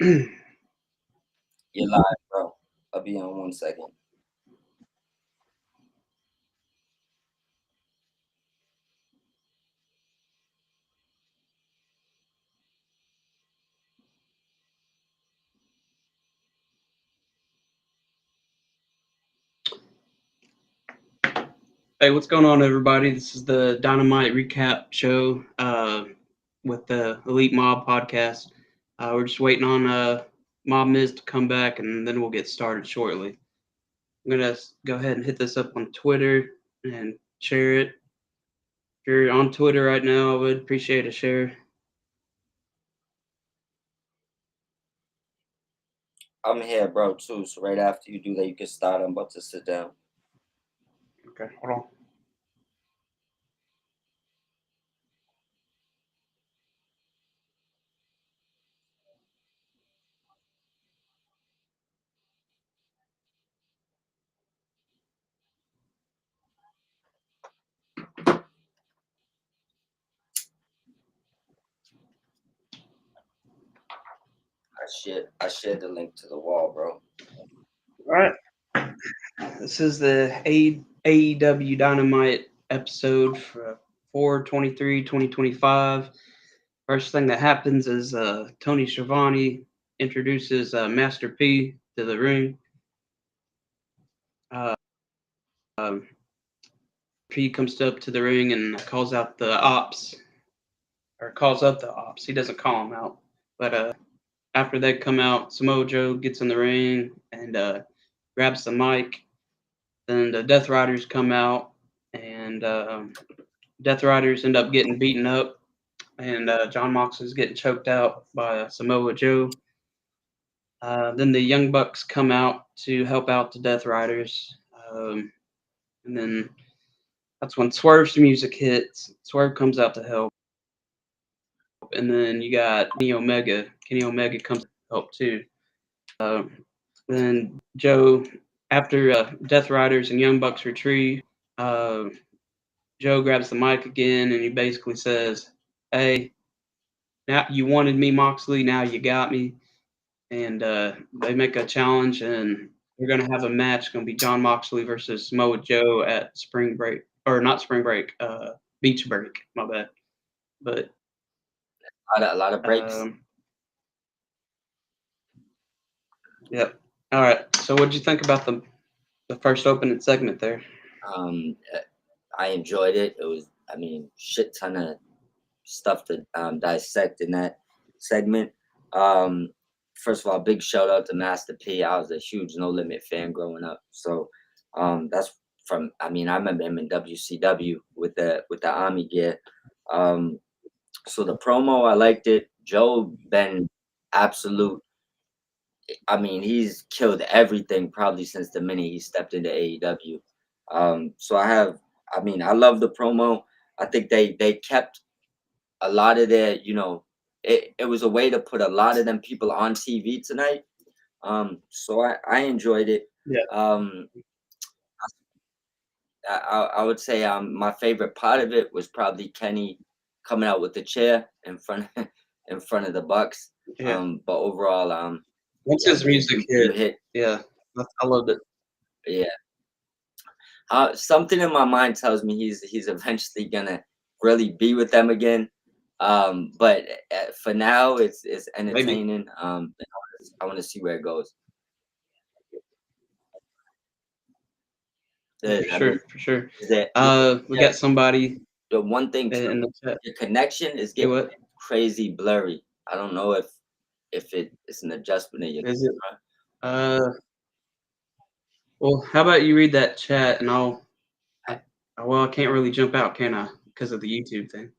You're live, bro. I'll be on 1 second. Hey, what's going on, everybody? This is the Dynamite recap show with the Elite Mob podcast. We're just waiting on Mob Miz to come back, and then we'll get started shortly. I'm gonna go ahead and hit this up on Twitter and share it. If you're on Twitter right now, I would appreciate a share. I'm here, bro, too. So right after you do that, you can start. I'm about to sit down. Okay, hold on. I shared the link to the wall, bro. All right. This is the AEW Dynamite episode for 4/23/2025. First thing that happens is Tony Schiavone introduces Master P to the ring. Um, P comes up to the ring and calls out the ops, or calls up the ops. He doesn't call them out, but after they come out, Samoa Joe gets in the ring and grabs the mic. Then the Death Riders come out, and Death Riders end up getting beaten up, and John Moxley's getting choked out by Samoa Joe. Then the Young Bucks come out to help out the Death Riders. And then that's when Swerve's music hits. Swerve comes out to help. And then you got Kenny Omega. Kenny Omega comes to help too. Then Joe, after Death Riders and Young Bucks retrieve, uh, Joe grabs the mic again and he basically says, "Hey, now you wanted me, Moxley. Now you got me." And they make a challenge, and we're gonna have a match. It's gonna be John Moxley versus Samoa Joe at Spring Break, or not Spring Break, Beach Break. My bad. But A lot of breaks. Yep. All right. So, what'd you think about the first opening segment there? I enjoyed it. It was, shit ton of stuff to dissect in that segment. First of all, big shout out to Master P. I was a huge No Limit fan growing up, so that's from. I remember him in WCW with the Army gear. So the promo, I liked it. Joe been absolute. He's killed everything probably since the minute he stepped into AEW. So I love the promo. I think they kept a lot of their, it was a way to put a lot of them people on TV tonight. So I enjoyed it. Yeah. I would say my favorite part of it was probably Kenny coming out with the chair in front in front of the Bucks. Yeah. But overall, Once yeah, his music you hit, hit. yeah, I loved it. Yeah. Something in my mind tells me he's eventually gonna really be with them again. But for now, it's Maybe. entertaining. I want to see where it goes. Yeah, for sure. Is that We got somebody the one thing in the chat. your connection is Hey, getting what crazy blurry. I don't know if it's an adjustment in your is it? camera. Well, how about you read that chat and well, I can't really jump out, can I? Because of the YouTube thing.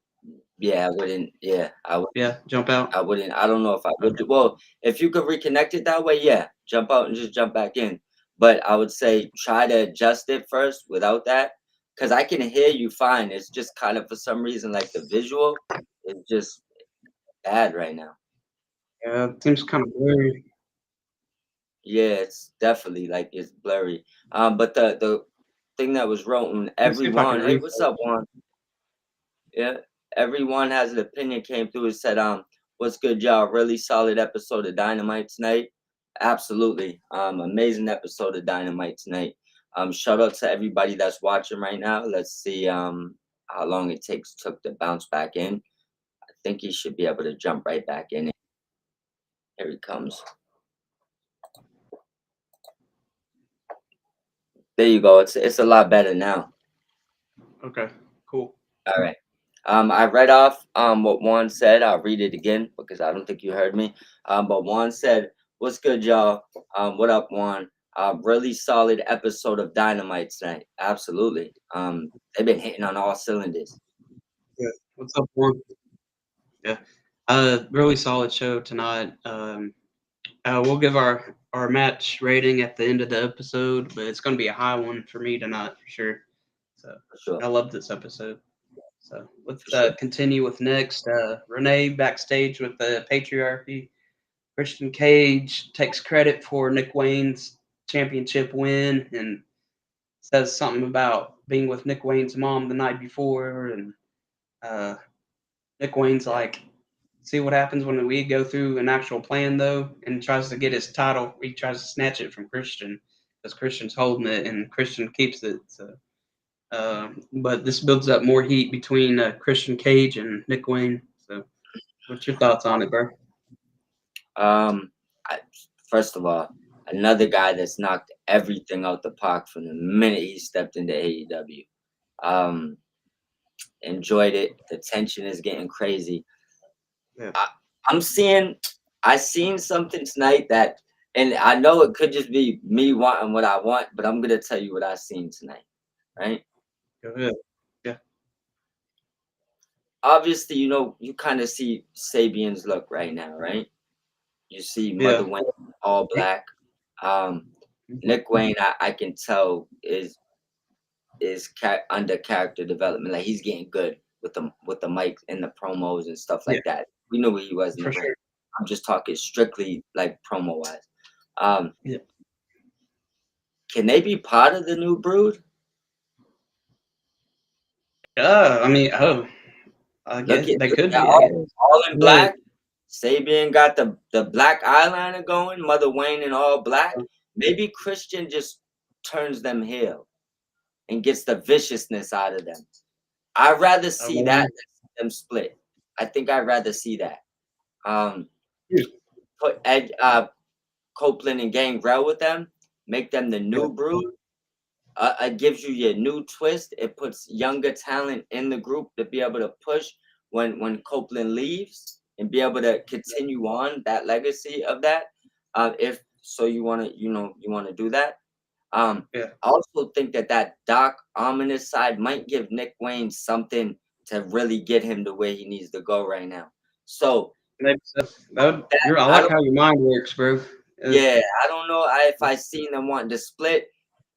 Yeah, I wouldn't. Yeah, I would. Yeah, jump out. I wouldn't. I don't know if I would do. Well, if you could reconnect it that way, yeah, jump out and just jump back in. But I would say try to adjust it first without that, because I can hear you fine. It's just kind of for some reason like the visual is just bad right now. Yeah, it seems kind of blurry. Yeah, it's definitely like it's blurry. But the thing that was written, Let me see if I can everyone. Hey, what's refresh. up, Juan? Yeah, everyone has an opinion came through and said, What's good, y'all? Really solid episode of Dynamite tonight. Absolutely. Amazing episode of Dynamite tonight. Shout out to everybody that's watching right now. Let's see how long it took to bounce back in. I think he should be able to jump right back in. Here he comes. There you go. It's a lot better now. Okay, cool. All right. I read off what Juan said. I'll read it again because I don't think you heard me. But Juan said, "What's good, y'all? What up, Juan? Really solid episode of Dynamite tonight. Absolutely. They've been hitting on all cylinders. Yeah. What's up, Warren? Yeah. Really solid show tonight. We'll give our match rating at the end of the episode, but it's going to be a high one for me tonight for sure. So For sure. I love this episode. So let's For sure. continue with next. Renee backstage with the patriarchy. Christian Cage takes credit for Nick Wayne's championship win and says something about being with Nick Wayne's mom the night before. And Nick Wayne's like, see what happens when we go through an actual plan, though, and tries to get his title. He tries to snatch it from Christian because Christian's holding it and Christian keeps it. So, but this builds up more heat between Christian Cage and Nick Wayne. So, what's your thoughts on it, bro? I, first of all, another guy that's knocked everything out the park from the minute he stepped into AEW. Enjoyed it. The tension is getting crazy. Yeah. I seen something tonight that, and I know it could just be me wanting what I want, but I'm gonna tell you what I seen tonight, right? Go ahead. Yeah. Obviously, you kind of see Sabian's look right now, right? You see Yeah. Mother Wayne all black. Nick Wayne, I can tell is under character development. Like he's getting good with the mic and the promos and stuff Yeah. like that. We knew where he was in the For ring. sure. I'm just talking strictly like promo wise. Yeah. Can they be part of the new brood? I mean, I Look guess at they could they're be. I guess. all in But black. Sabian got the black eyeliner going. Mother Wayne in all black. Maybe Christian just turns them heel and gets the viciousness out of them. I'd rather see that than them split. I think I'd rather see that. Put Copeland and Gangrel with them, make them the new brood. It gives you your new twist. It puts younger talent in the group to be able to push when Copeland leaves and be able to continue on that legacy of that. If so, you want to do that. I also think that dark, ominous side might give Nick Wayne something to really get him to where he needs to go right now. So maybe so. I like how your mind works, bro. yeah, I don't know if I seen them wanting to split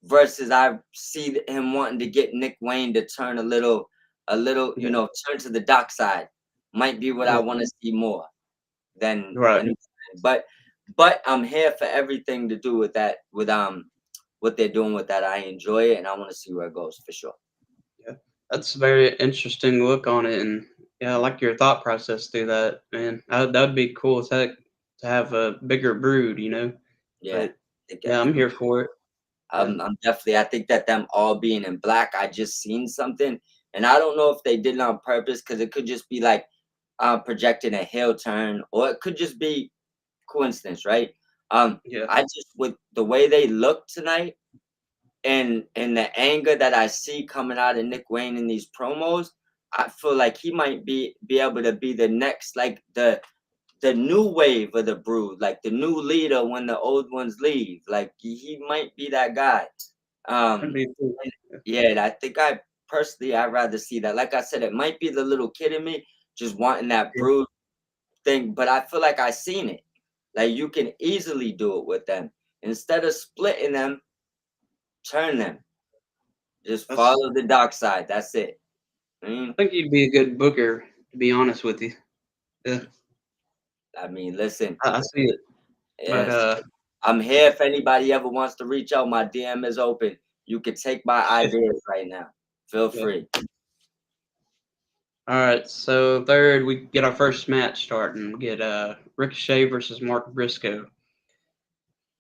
versus I see him wanting to get Nick Wayne to turn a little, turn to the dark side. Might be what I want to see more than but I'm here for everything to do with that, with what they're doing with that. I enjoy it and I want to see where it goes for sure. Yeah, that's a very interesting look on it, and yeah, I like your thought process through that, man. That'd be cool as heck to have a bigger brood, you know. Yeah, But yeah, I'm here for it. I'm definitely. I think that them all being in black, I just seen something, and I don't know if they did it on purpose because it could just be like projecting a heel turn, or it could just be coincidence, right? I just, with the way they look tonight, and the anger that I see coming out of Nick Wayne in these promos, I feel like he might be able to be the next, like the new wave of the brood, like the new leader when the old ones leave. Like he might be that guy. I think I'd rather see that. Like I said, it might be the little kid in me just wanting that brood thing, but I feel like I seen it. Like you can easily do it with them. Instead of splitting them, turn them. Just follow the dark side. That's it. I think you'd be a good booker, to be honest with you. Yeah. I mean, listen. I see it. Yes. But I'm here if anybody ever wants to reach out. My DM is open. You can take my ideas right now. Feel free. All right, so third we get our first match starting. We get Ricochet versus Mark Briscoe.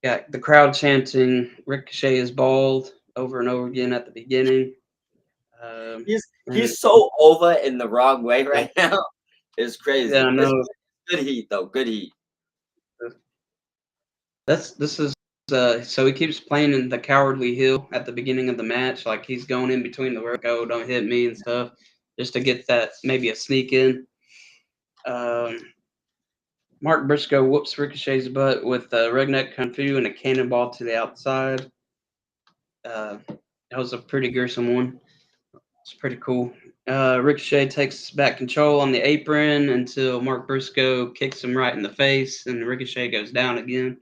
Got the crowd chanting "Ricochet is bald" over and over again at the beginning. Um, He's and he's so over in the wrong way right now. It's yeah, crazy. I It's know. good heat though. Good heat. This is so he keeps playing in the cowardly heel at the beginning of the match, like he's going in between the rope, oh, don't hit me and stuff, just to get that maybe a sneak in. Um, Mark Briscoe whoops Ricochet's butt with Redneck Kung Fu and a cannonball to the outside. That was a pretty gruesome one. It's pretty cool. Ricochet takes back control on the apron until Mark Briscoe kicks him right in the face, and Ricochet goes down again.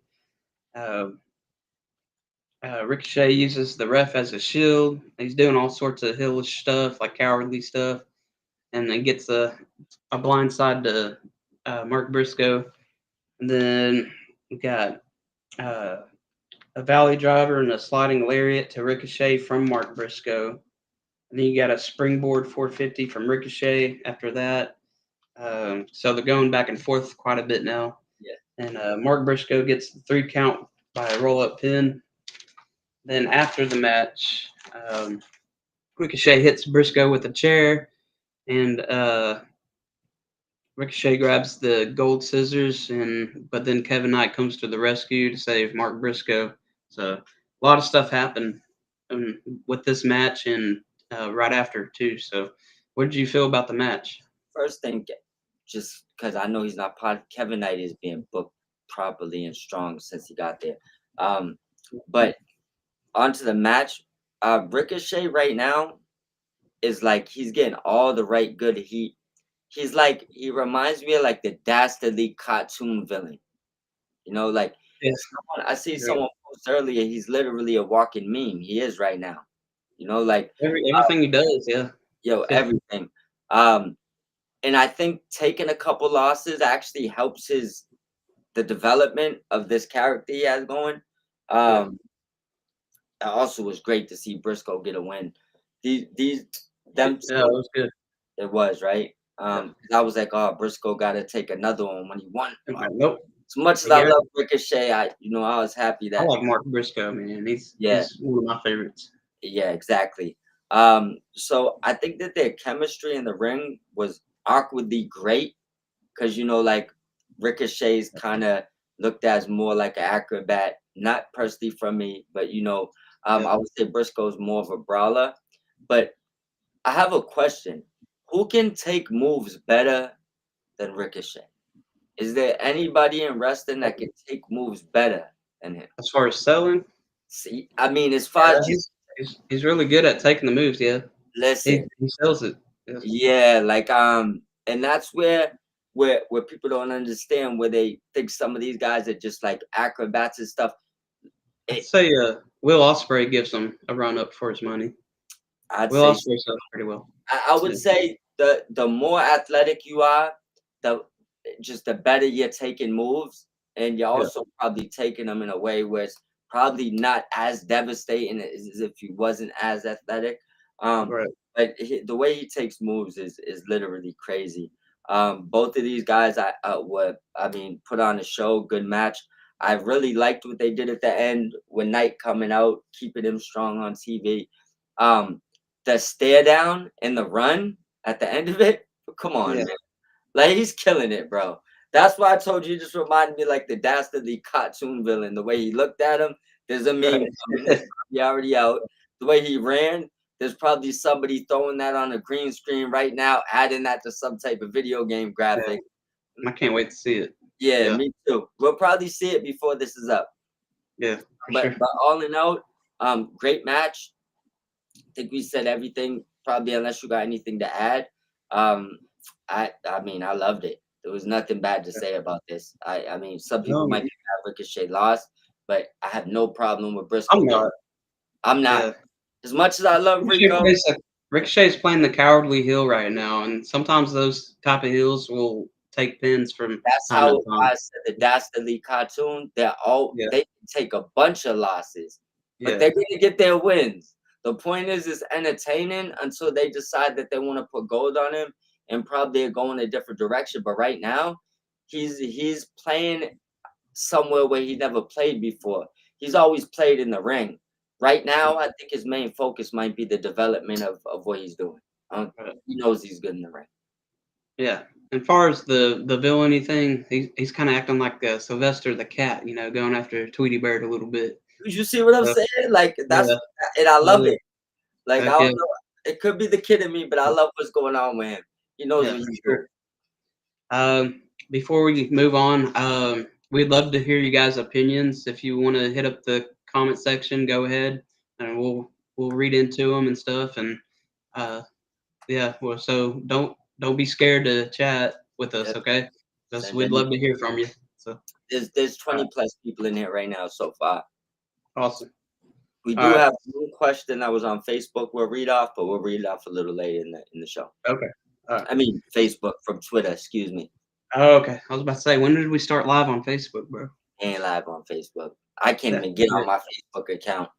Uh, Ricochet uses the ref as a shield. He's doing all sorts of heelish stuff, like cowardly stuff, and then gets a blind side to Mark Briscoe. And then we got uh, a valley driver and a sliding lariat to Ricochet from Mark Briscoe. And then you got a springboard 450 from Ricochet after that. So they're going back and forth quite a bit now. Yeah. And Mark Briscoe gets the 3 count by a roll up pin. Then after the match, Ricochet hits Briscoe with a chair, and Ricochet grabs the gold scissors, but then Kevin Knight comes to the rescue to save Mark Briscoe. So a lot of stuff happened with this match and right after too. So what did you feel about the match? First thing, just because I know he's not part. Kevin Knight is being booked properly and strong since he got there. But onto the match, Ricochet right now is like he's getting all the right good heat. He's like he reminds me of like the dastardly cartoon villain. You know, like Yes, I see someone post earlier. He's literally a walking meme. He is right now. You know, like everything he does, yeah. Yeah. everything. Um, and I think taking a couple losses actually helps the development of this character he has going. Yeah. It also was great to see Briscoe get a win. These them Yeah, it was good. it was right. Yeah. 'Cause I was like, oh, Briscoe got to take another one when he won. I'm like, nope. As much as I Yeah, love Ricochet, I was happy I that like Mark Briscoe, man. yeah, He's one of my favorites. yeah, exactly. So I think that their chemistry in the ring was awkwardly great because like Ricochet's kind of looked as more like an acrobat, not personally from me, but Yeah. I would say Briscoe's more of a brawler. But I have a question: who can take moves better than Ricochet? Is there anybody in wrestling that can take moves better than him? As far as selling, See, I mean, as far yeah, as just he's really good at taking the moves. Yeah, listen, he sells it. Yeah. yeah, like and that's where people don't understand where they think some of these guys are just like acrobats and stuff. I'd It, say Will Ospreay gives him a run up for his money. I'd Will say Ospreay sells pretty well. I would Yeah. say the more athletic you are, the just the better you're taking moves, and you're Yeah. also probably taking them in a way where it's probably not as devastating as if you wasn't as athletic. Um, Right. but the way he takes moves is literally crazy. Both of these guys, put on a show, good match. I really liked what they did at the end with Knight coming out, keeping him strong on TV. Um, the stare down and the run at the end of it, come on, Yeah. man. Like he's killing it, bro. That's why I told you. Just reminded me like the dastardly cartoon villain. The way he looked at him. There's a meme Right. coming. It's probably already out. The way he ran. There's probably somebody throwing that on a green screen right now, adding that to some type of video game Yeah. graphic. I can't wait to see it. Yeah, Yeah. me too. We'll probably see it before this is up. Yeah. For But sure. but all in all, great match. I think we said everything. Probably unless you got anything to add. Um, I loved it. There was nothing bad to say about this. I mean, some people No, might be mad Ricochet lost, but I have no problem with Briscoe I'm getting. not. I'm not. Yeah. As much as I love Rico, Ricochet's playing the cowardly heel right now, and sometimes those type of heels will take pins from that's time to how time. I said the Dastardly cartoon. Yeah. They can take a bunch of losses, but Yeah. they're gonna get their wins. The point is, it's entertaining until they decide that they want to put gold on him. and probably are going a different direction. But right now, he's playing somewhere where he never played before. He's always played in the ring. Right now, I think his main focus might be the development of what he's doing. Right. He knows he's good in the ring. Yeah. As far as the villainy thing, he's kind of acting like Sylvester the cat, you know, going after Tweety Bird a little bit. You see what I'm So, saying? Like that's yeah. and I love Yeah. it. Like I Heck yeah. don't know, it could be the kid in me, but I love what's going on with him. He knows Yeah, what for he's sure. doing. Before we move on, we'd love to hear you guys' opinions. If you want to hit up the comment section, go ahead, and we'll read into them and stuff. And uh, yeah, well, so don't be scared to chat with us, Yep. okay? Because Send we'd any love to hear from you. So, there's all 20 right, plus people in here right now so far. awesome. We All do right, have one question that was on Facebook we'll read off, but we'll read it off a little later in the show. okay, all right. I mean Facebook from Twitter, excuse me. Oh, okay. I was about to say, when did we start live on Facebook, bro? Ain't live on Facebook. I can't Yeah. even get on my Facebook account.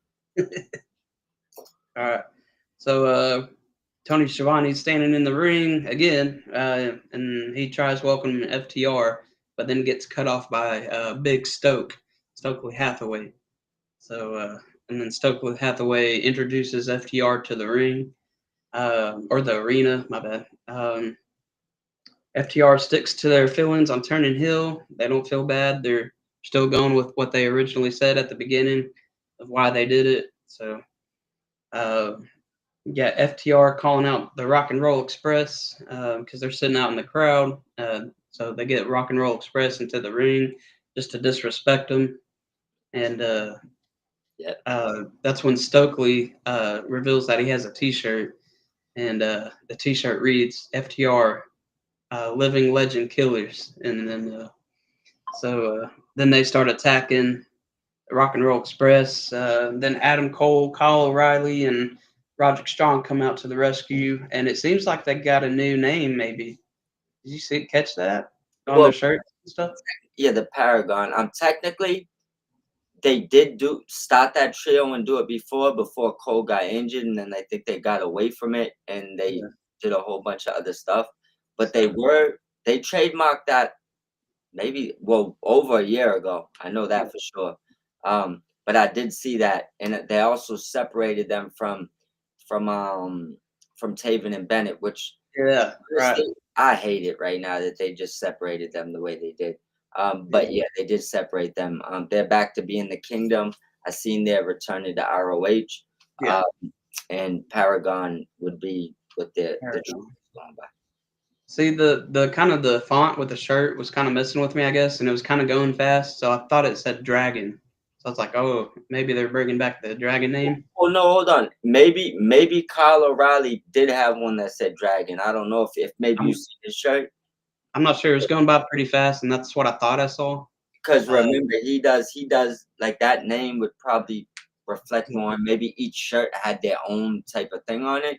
All right. So Tony Schiavone's standing in the ring again, and he tries welcoming FTR, but then gets cut off by Big Stokely Hathaway. So and then Stokely Hathaway introduces FTR to the ring, or the arena. My bad. FTR sticks to their feelings on turning heel. They don't feel bad. They're still going with what they originally said at the beginning of why they did it. So. Uh, yeah, FTR calling out the Rock and Roll Express because they're sitting out in the crowd. So they get Rock and Roll Express into the ring just to disrespect them. And that's when Stokely reveals that he has a T-shirt, and the T-shirt reads "FTR, Living Legend Killers." And then then they start attacking Rock and Roll Express. Then Adam Cole, Kyle O'Reilly, and Roderick Strong come out to the rescue, and it seems like they got a new name. Maybe did you catch that on their Well, shirts and stuff? yeah, the Paragon. Technically they did start that trio and do it before Cole got injured, and then I think they got away from it and they Yeah. did a whole bunch of other stuff. But So, they trademarked that maybe over a year ago. I know yeah, that for sure. But I did see that, and they also separated them from um from Taven and Bennett, which yeah, right. honestly I hate it right now that they just separated them the way they did. Yeah, But yeah, they did separate them. They're back to being the Kingdom. I seen they're returning to ROH, yeah. and Paragon would be with the Paragon. going by. See the kind of the font with the shirt was kind of messing with me, I guess, and it was kind of going fast, so I thought it said Dragon. So I was like, oh, maybe they're bringing back the Dragon name. Oh no, hold on. Maybe Kyle O'Reilly did have one that said Dragon. I don't know if maybe you I'm see his shirt. I'm not sure. It was going by pretty fast, and that's what I thought I saw. Because Uh, remember, he does like that name would probably reflect more. Maybe each shirt had their own type of thing on it.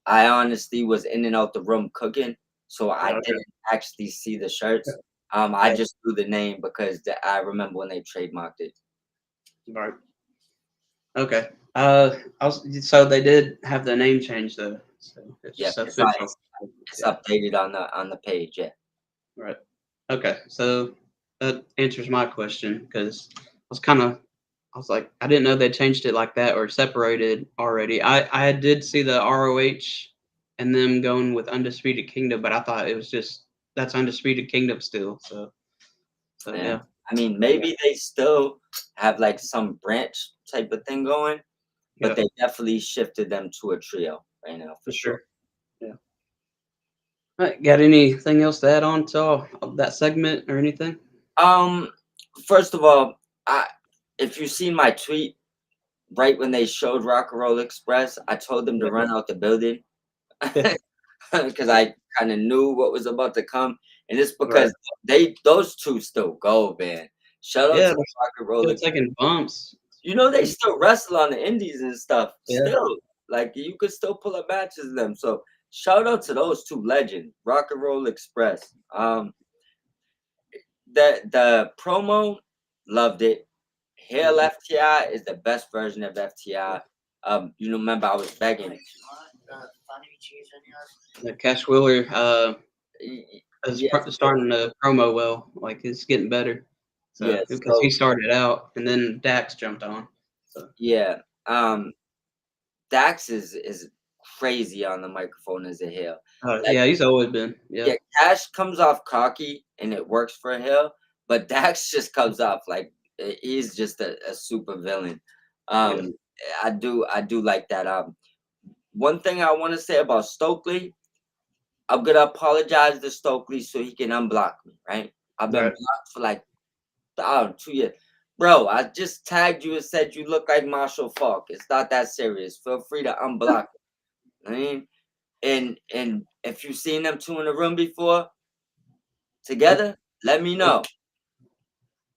I honestly was in and out the room cooking, so I okay. didn't actually see the shirts. I Yeah. just knew the name because I remember when they trademarked it. Right. Okay. So they did have the name change though. So Yep, it's official. it's Yeah. updated on the page. Yeah. Right. Okay. So that answers my question because I was like, I didn't know they changed it like that or separated already. I did see the ROH and them going with Undisputed Kingdom, but I thought it was just that's Undisputed Kingdom still. So Yeah. yeah. I mean, Yeah. maybe they still have like some branch type of thing going, but Yeah. they definitely shifted them to a trio right now for For sure. sure. Yeah. All right. Got anything else to add on to that segment or anything? Um, First of all, if you see my tweet right when they showed Rock and Roll Express, I told them to Yeah. run out the building Yeah. because I kind of knew what was about to come, and it's Right. because those two still go, man. Shout out Yeah. to the They're Rock and Roll still Express. taking bumps. You know they still wrestle on the indies and stuff. Yeah. Still, like you could still pull up matches with them. So shout out to those two legends, Rock and Roll Express. The promo, loved it. Hail Mhm. FTI is the best version of FTI. You remember I was begging. Cash Wheeler Y- is Yeah, starting to promo well. Like it's getting better. yeah. So because he So started out and then Dax jumped on. So yeah, Dax is crazy on the microphone as a heel. Like, yeah, he's always been. Yeah. yeah, Cash comes off cocky and it works for a heel, but Dax just comes off like he's just a super villain. Yeah. I do like that. One thing I want to say about Stokely, I'm gonna apologize to Stokely so he can unblock me. Right? I've been Right. blocked for like 2 years. Bro, I just tagged you and said you look like Marshall Falk. It's not that serious. Feel free to unblock me. I mean, and if you've seen them two in the room before Nope. together, let me Nope. know.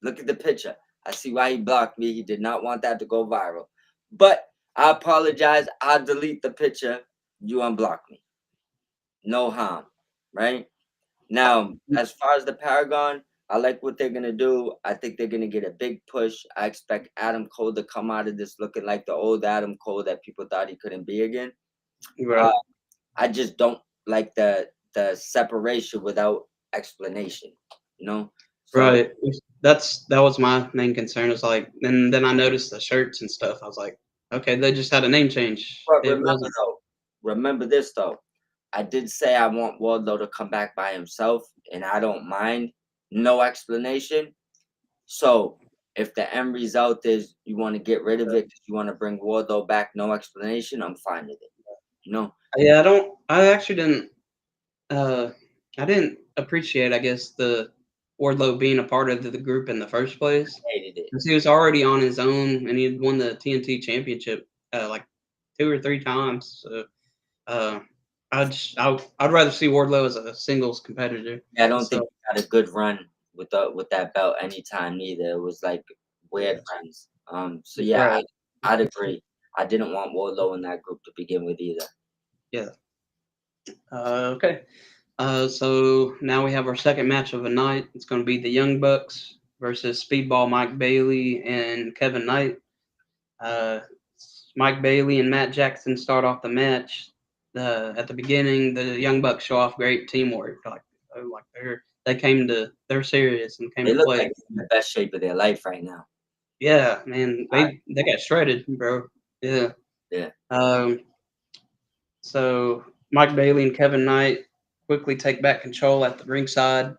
Look at the picture. I see why he blocked me. He did not want that to go viral. But I apologize. I'll delete the picture. You unblock me. No harm. Right? Now, as far as the Paragon, I like what they're gonna do. I think they're gonna get a big push. I expect Adam Cole to come out of this looking like the old Adam Cole that people thought he couldn't be again. Right. Uh, I just don't like the separation without explanation. You know. So Right. That was my main concern. Is like, and then I noticed the shirts and stuff. I was like, okay, they just had a name change. but It wasn't. remember this though. I did say I want Wardlow to come back by himself, and I don't mind no explanation. So if the end result is you want to get rid of it because you want to bring Wardlow back, no explanation, I'm fine with it. You know, Yeah, I don't. I actually didn't. Uh, I didn't appreciate, I guess, the Wardlow being a part of the group in the first place. hated it. 'Cause he was already on his own, and he had won the TNT championship like 2 or 3 times. So uh, I'd rather see Wardlow as a singles competitor. I don't think So he got a good run with that belt anytime neither. It was like weird runs. So yeah, right, I'd agree. I didn't want Wardlow in that group to begin with either. yeah. Okay. So now we have our second match of the night. It's going to be the Young Bucks versus Speedball Mike Bailey and Kevin Knight. Uh, Mike Bailey and Matt Jackson start off the match. At the beginning, the Young Bucks show off great teamwork. Like they're serious and came They to look play. like they're in the best shape of their life right now. Yeah, man, I, they got shredded, bro. Yeah. yeah. Um. So Mike Bailey and Kevin Knight quickly take back control at the ringside.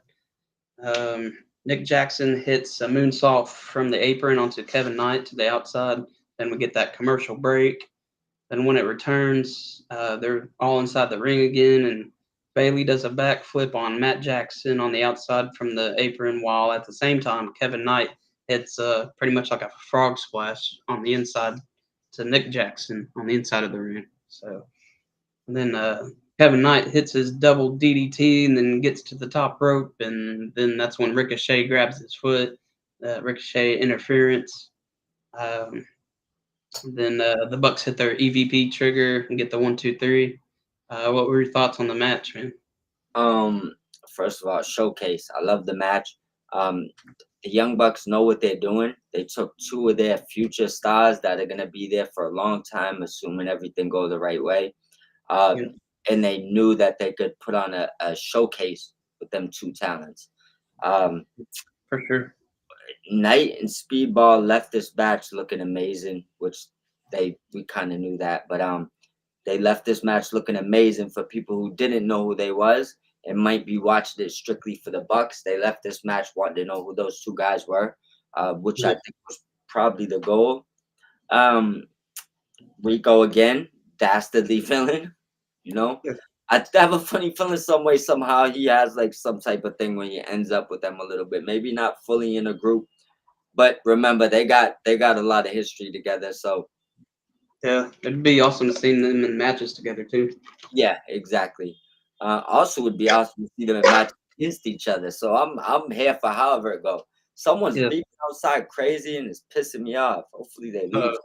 Nick Jackson hits a moonsault from the apron onto Kevin Knight to the outside. Then we get that commercial break. Then when it returns, they're all inside the ring again, and Bailey does a backflip on Matt Jackson on the outside from the apron, while at the same time Kevin Knight hits pretty much like a frog splash on the inside to Nick Jackson on the inside of the ring. So and then Kevin Knight hits his double DDT and then gets to the top rope, and then that's when Ricochet grabs his foot. Ricochet interference. Um, then the Bucks hit their EVP trigger and get the 1, 2, 3. What were your thoughts on the match, man? Um, First of all, showcase. I love the match. Um, the Young Bucks know what they're doing. They took two of their future stars that are gonna be there for a long time, assuming everything goes the right way. Yeah, And they knew that they could put on a showcase with them two talents. Um, for sure. Knight and Speedball left this match looking amazing, which we kind of knew that, but they left this match looking amazing for people who didn't know who they was and might be watching it strictly for the Bucks. They left this match wanting to know who those two guys were, which I Yeah, think was probably the goal. Um, Rico again, dastardly villain. You know, yeah. I have a funny feeling some way somehow he has like some type of thing when he ends up with them a little bit. Maybe not fully in a group, but remember they got a lot of history together. So Yeah, it'd be awesome to see them in matches together too. yeah, exactly. Also, would be awesome to see them in match against each other. So I'm here for however it go. Someone's Yeah, beeping outside crazy and it's pissing me off. Hopefully they leave. uh,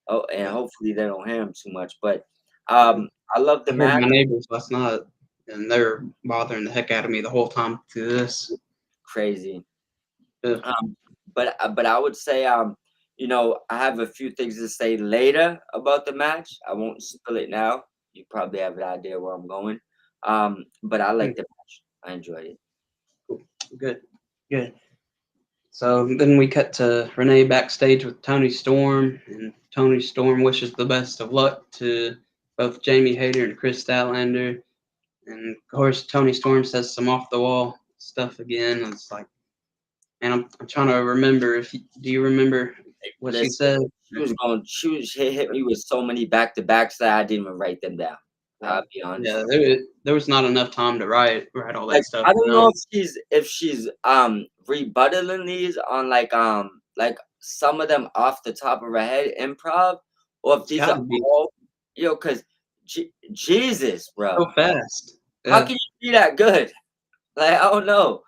Oh, and yeah. hopefully they don't hear him too much. But Yeah. I love the I heard match. my neighbors last night, and they're bothering the heck out of me the whole time through this. Crazy. Yeah, But I would say I have a few things to say later about the match. I won't spill it now. you probably have an idea where I'm going. But I liked the match. I enjoyed it. Cool. Good. So then we cut to Renee backstage with Tony Storm, and Tony Storm wishes the best of luck to both Jamie Hayter and Chris Statlander. And of course, Tony Storm says some off the wall stuff again. It's like, and I'm trying to remember. Do you remember what she said? She was hit me with so many back to backs that I didn't even write them down. I'll be honest. Yeah, there was not enough time to write all that stuff. I don't know if she's rebuttaling these on like some of them off the top of her head improv, or if these are all because Jesus, bro, so fast. How can you be that good? Like, I don't know.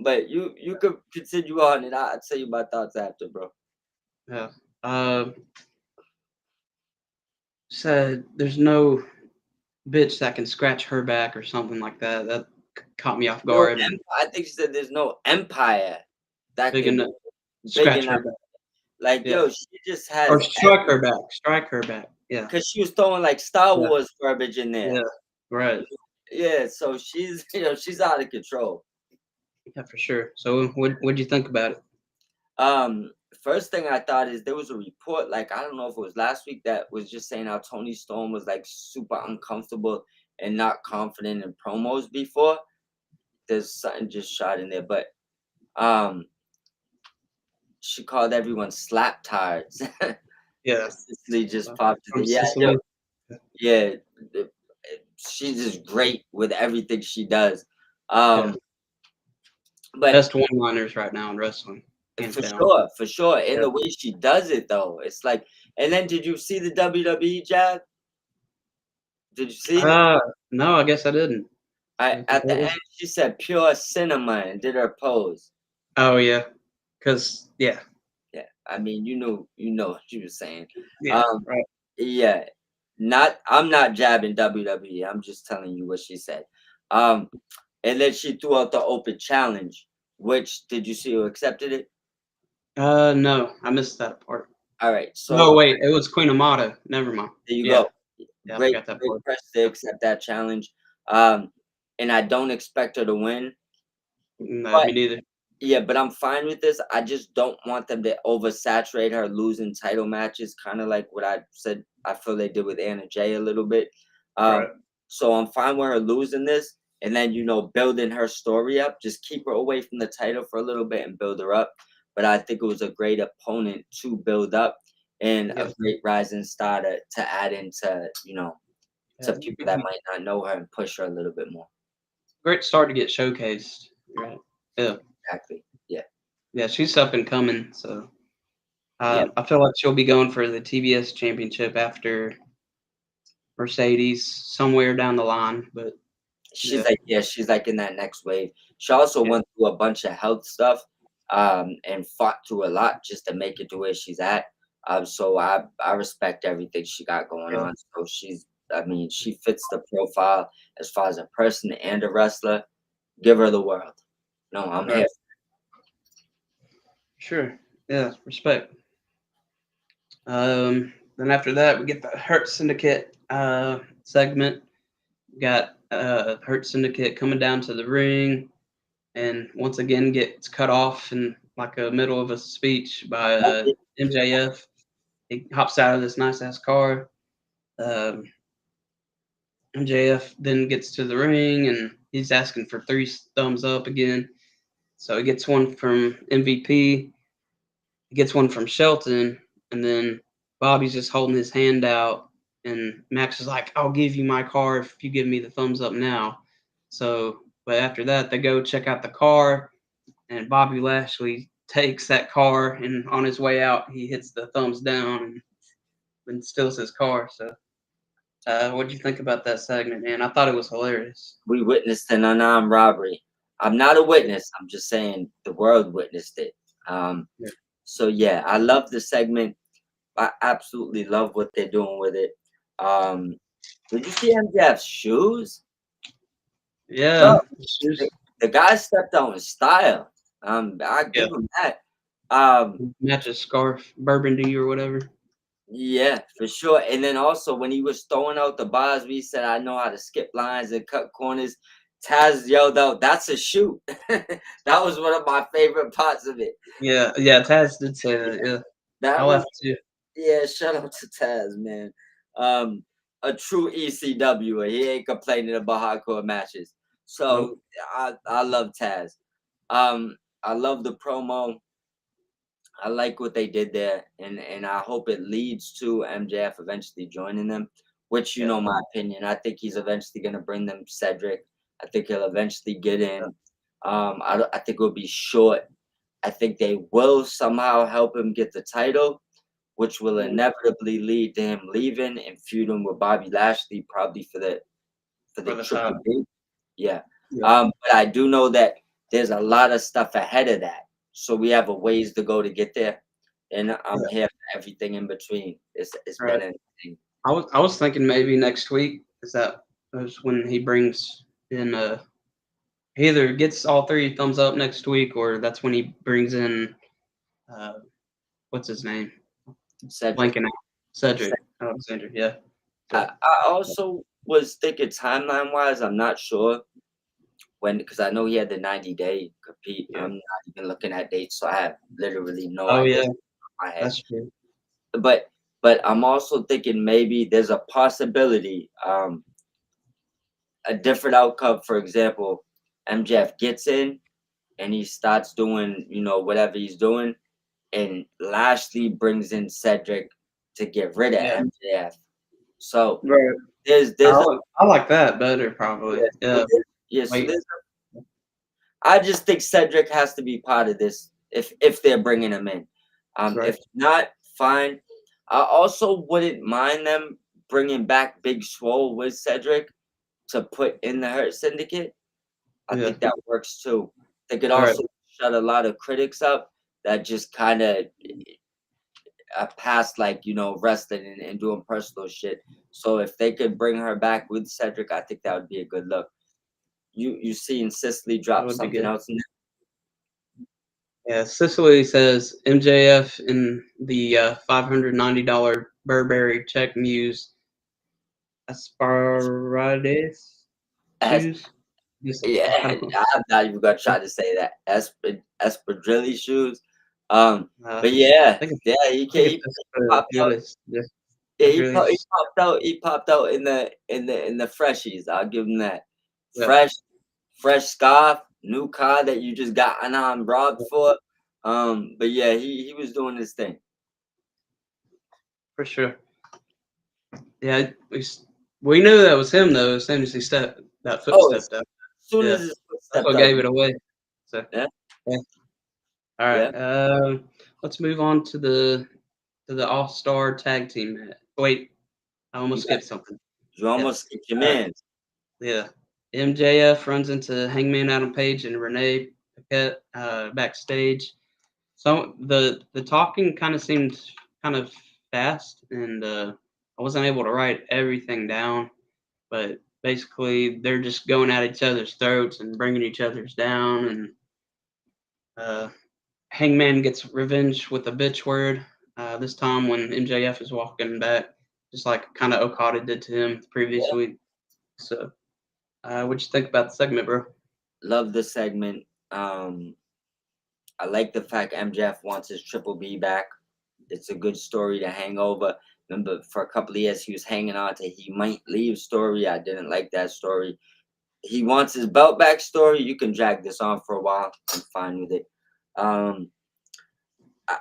But you could continue on, and I'll tell you my thoughts after, bro. Yeah. Said there's no bitch that can scratch her back or something like that. That caught me off guard. I think she said there's no empire that big can enough scratch her back. Like, yo, she just has or strike her back. Strike her back. Yeah. Because she was throwing like Star Wars verbiage in there. Yeah. Right. Yeah. So she's she's out of control. Yeah, for sure. So what'd you think about it? First thing I thought is there was a report, like I don't know if it was last week, that was just saying how Tony Storm was like super uncomfortable and not confident in promos before. There's something just shot in there, but she called everyone slap tards. Yeah. Sicily just popped in. Yeah. She's just great with everything she does. But best one-liners right now in wrestling. For sure. And the way she does it though, it's like. And then, did you see the WWE jab? Did you see it? No, I guess I didn't. At the end, she said "pure cinema" and did her pose. Oh yeah, yeah. I mean, you know what she was saying. Yeah, right. Yeah. I'm not jabbing WWE. I'm just telling you what she said. And then she threw out the open challenge. Which, did you see who accepted it? No, I missed that part. All right. So no, wait, it was Queen Amata. Never mind. There you go. Yeah, great press to accept that challenge. And I don't expect her to win. No, me neither. Yeah, but I'm fine with this. I just don't want them to oversaturate her losing title matches, kind of like what I said. I feel they did with Anna Jay a little bit. So I'm fine with her losing this, and then building her story up. Just keep her away from the title for a little bit and build her up. But I think it was a great opponent to build up and a great rising star to add into to people that might not know her and push her a little bit more. Great start to get showcased, right? Yeah. Exactly. Yeah. Yeah, she's up and coming. So I feel like she'll be going for the TBS championship after Mercedes somewhere down the line. But she's like in that next wave. She also went through a bunch of health stuff and fought through a lot just to make it to where she's at. So I respect everything she got going on. So she fits the profile as far as a person and a wrestler. Give her the world. No, I'm here. Sure. Yeah, respect. Then after that, we get the Hurt Syndicate segment. We got Hurt Syndicate coming down to the ring, and once again gets cut off in like a middle of a speech by MJF. He hops out of this nice ass car. MJF then gets to the ring and he's asking for 3 thumbs up again. So he gets one from MVP, he gets one from Shelton, and then Bobby's just holding his hand out, and Max is like, "I'll give you my car if you give me the thumbs up now." So, but after that, they go check out the car, and Bobby Lashley takes that car, and on his way out, he hits the thumbs down and steals his car. So, what do you think about that segment, man? I thought it was hilarious. We witnessed an unarmed robbery. I'm not a witness. I'm just saying the world witnessed it. So yeah, I love the segment. I absolutely love what they're doing with it. Did you see MJF's shoes? Yeah, the guy stepped out in style. I give him that. Matches scarf, burgundy or whatever. Yeah, for sure. And then also when he was throwing out the bars, we said, "I know how to skip lines and cut corners." Taz yelled out, "That's a shoot." That was one of my favorite parts of it. Yeah, yeah. Taz did say that. Yeah, I That was laughed too. Yeah, shout out to Taz, man. Um, a true ECW. He ain't complaining about hardcore matches. So Nope. I love Taz. I love the promo. I like what they did there, and I hope it leads to MJF eventually joining them. Which you Yeah. know my opinion. I think he's eventually gonna bring them Cedric. I think he'll eventually get in. I think it'll be short. I think they will somehow help him get the title, which will Mhm. inevitably lead to him leaving and feuding with Bobby Lashley, probably for the For the Triple title. B. Yeah. Yeah. But I do know that there's a lot of stuff ahead of that, so we have a ways to go to get there, and I'm Yeah. here for everything in between. It's All been right. anything. I was thinking maybe next week is when he brings in he either gets all three thumbs up next week or that's when he brings in uh what's his name? Cedric. Blanking out. Cedric Alexander, yeah. So I also was thinking timeline wise, I'm not sure when because I know he had the 90-day compete. yeah. I'm not even looking at dates, so I have literally no Oh idea yeah, in my head. that's true. But I'm also thinking maybe there's a possibility, a different outcome. For example, MJF gets in and he starts doing, whatever he's doing, and Lashley brings in Cedric to get rid of Yeah. MJF. So Right. there's a I like that better probably. yeah, Yeah. so Wait. there's I just think Cedric has to be part of this if they're bringing him in. Right. If not, fine. I also wouldn't mind them bringing back Big Swole with Cedric to put in the Hurt Syndicate. I Yeah. think that works too. They could All right. also shut a lot of critics up that just kind of past like wrestling and doing personal shit. So if they could bring her back with Cedric, I think that would be a good look. You seen Sicily That drop would be something good. else in Yeah, Sicily says MJF in the $590 Burberry check muse asparagus there? shoes. Just Yeah, I don't know. I'm not even gonna try to say that. Espadrilli shoes. I But yeah, think yeah, he think came, it's he popped out. asparagus. Yeah, Yeah, that's really he popped out. He popped out in the freshies. I'll give him that. yeah, Fresh, fresh scarf, new car that you just got unarmed robbed for. But yeah, he was doing his thing. for sure. Yeah, we knew that was him though as soon as that foot Oh, as stepped up. soon as Yeah, his foot that's stepped what up, gave it away. So yeah, yeah. All yeah. right. Let's move on to the All Star Tag Team match. Wait, I You almost got skipped something. you Yeah. almost hit your All right. man. Yeah. MJF runs into Hangman Adam Page and Renee Paquette backstage. So the talking kind of seemed kind of fast, and I wasn't able to write everything down. But basically, they're just going at each other's throats and bringing each other's down. And uh, Hangman gets revenge with a bitch word. This time when MJF is walking back, just like kind of Okada did to him the previous week. So, what'd you think about the segment, bro? Love the segment. I like the fact MJF wants his Triple B back. It's a good story to hang over. Remember, for a couple of years, he was hanging on to he might leave story. I didn't like that story. He wants his belt back story. You can drag this on for a while. I'm fine with it. Um,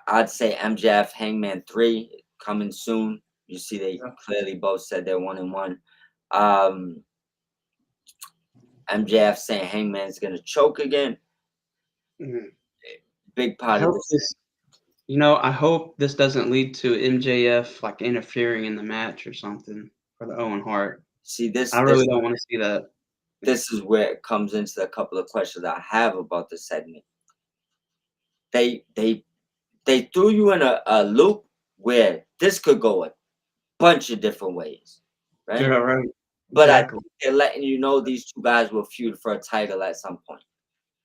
I'd say MJF Hangman 3 coming soon. You see, they Yeah. clearly both said they're 1-1. Um, MJF saying Hangman's going to choke again. Mhm. Big I part of hope this. this, I hope this doesn't lead to MJF like interfering in the match or something for the Owen Hart. See, this I this really don't want to see that. this is where it comes into a couple of questions I have about this segment. They they they threw you in a loop where this could go a bunch of different ways, Yeah, right? right. But I Exactly. think they're letting you know these two guys will feud for a title at some point.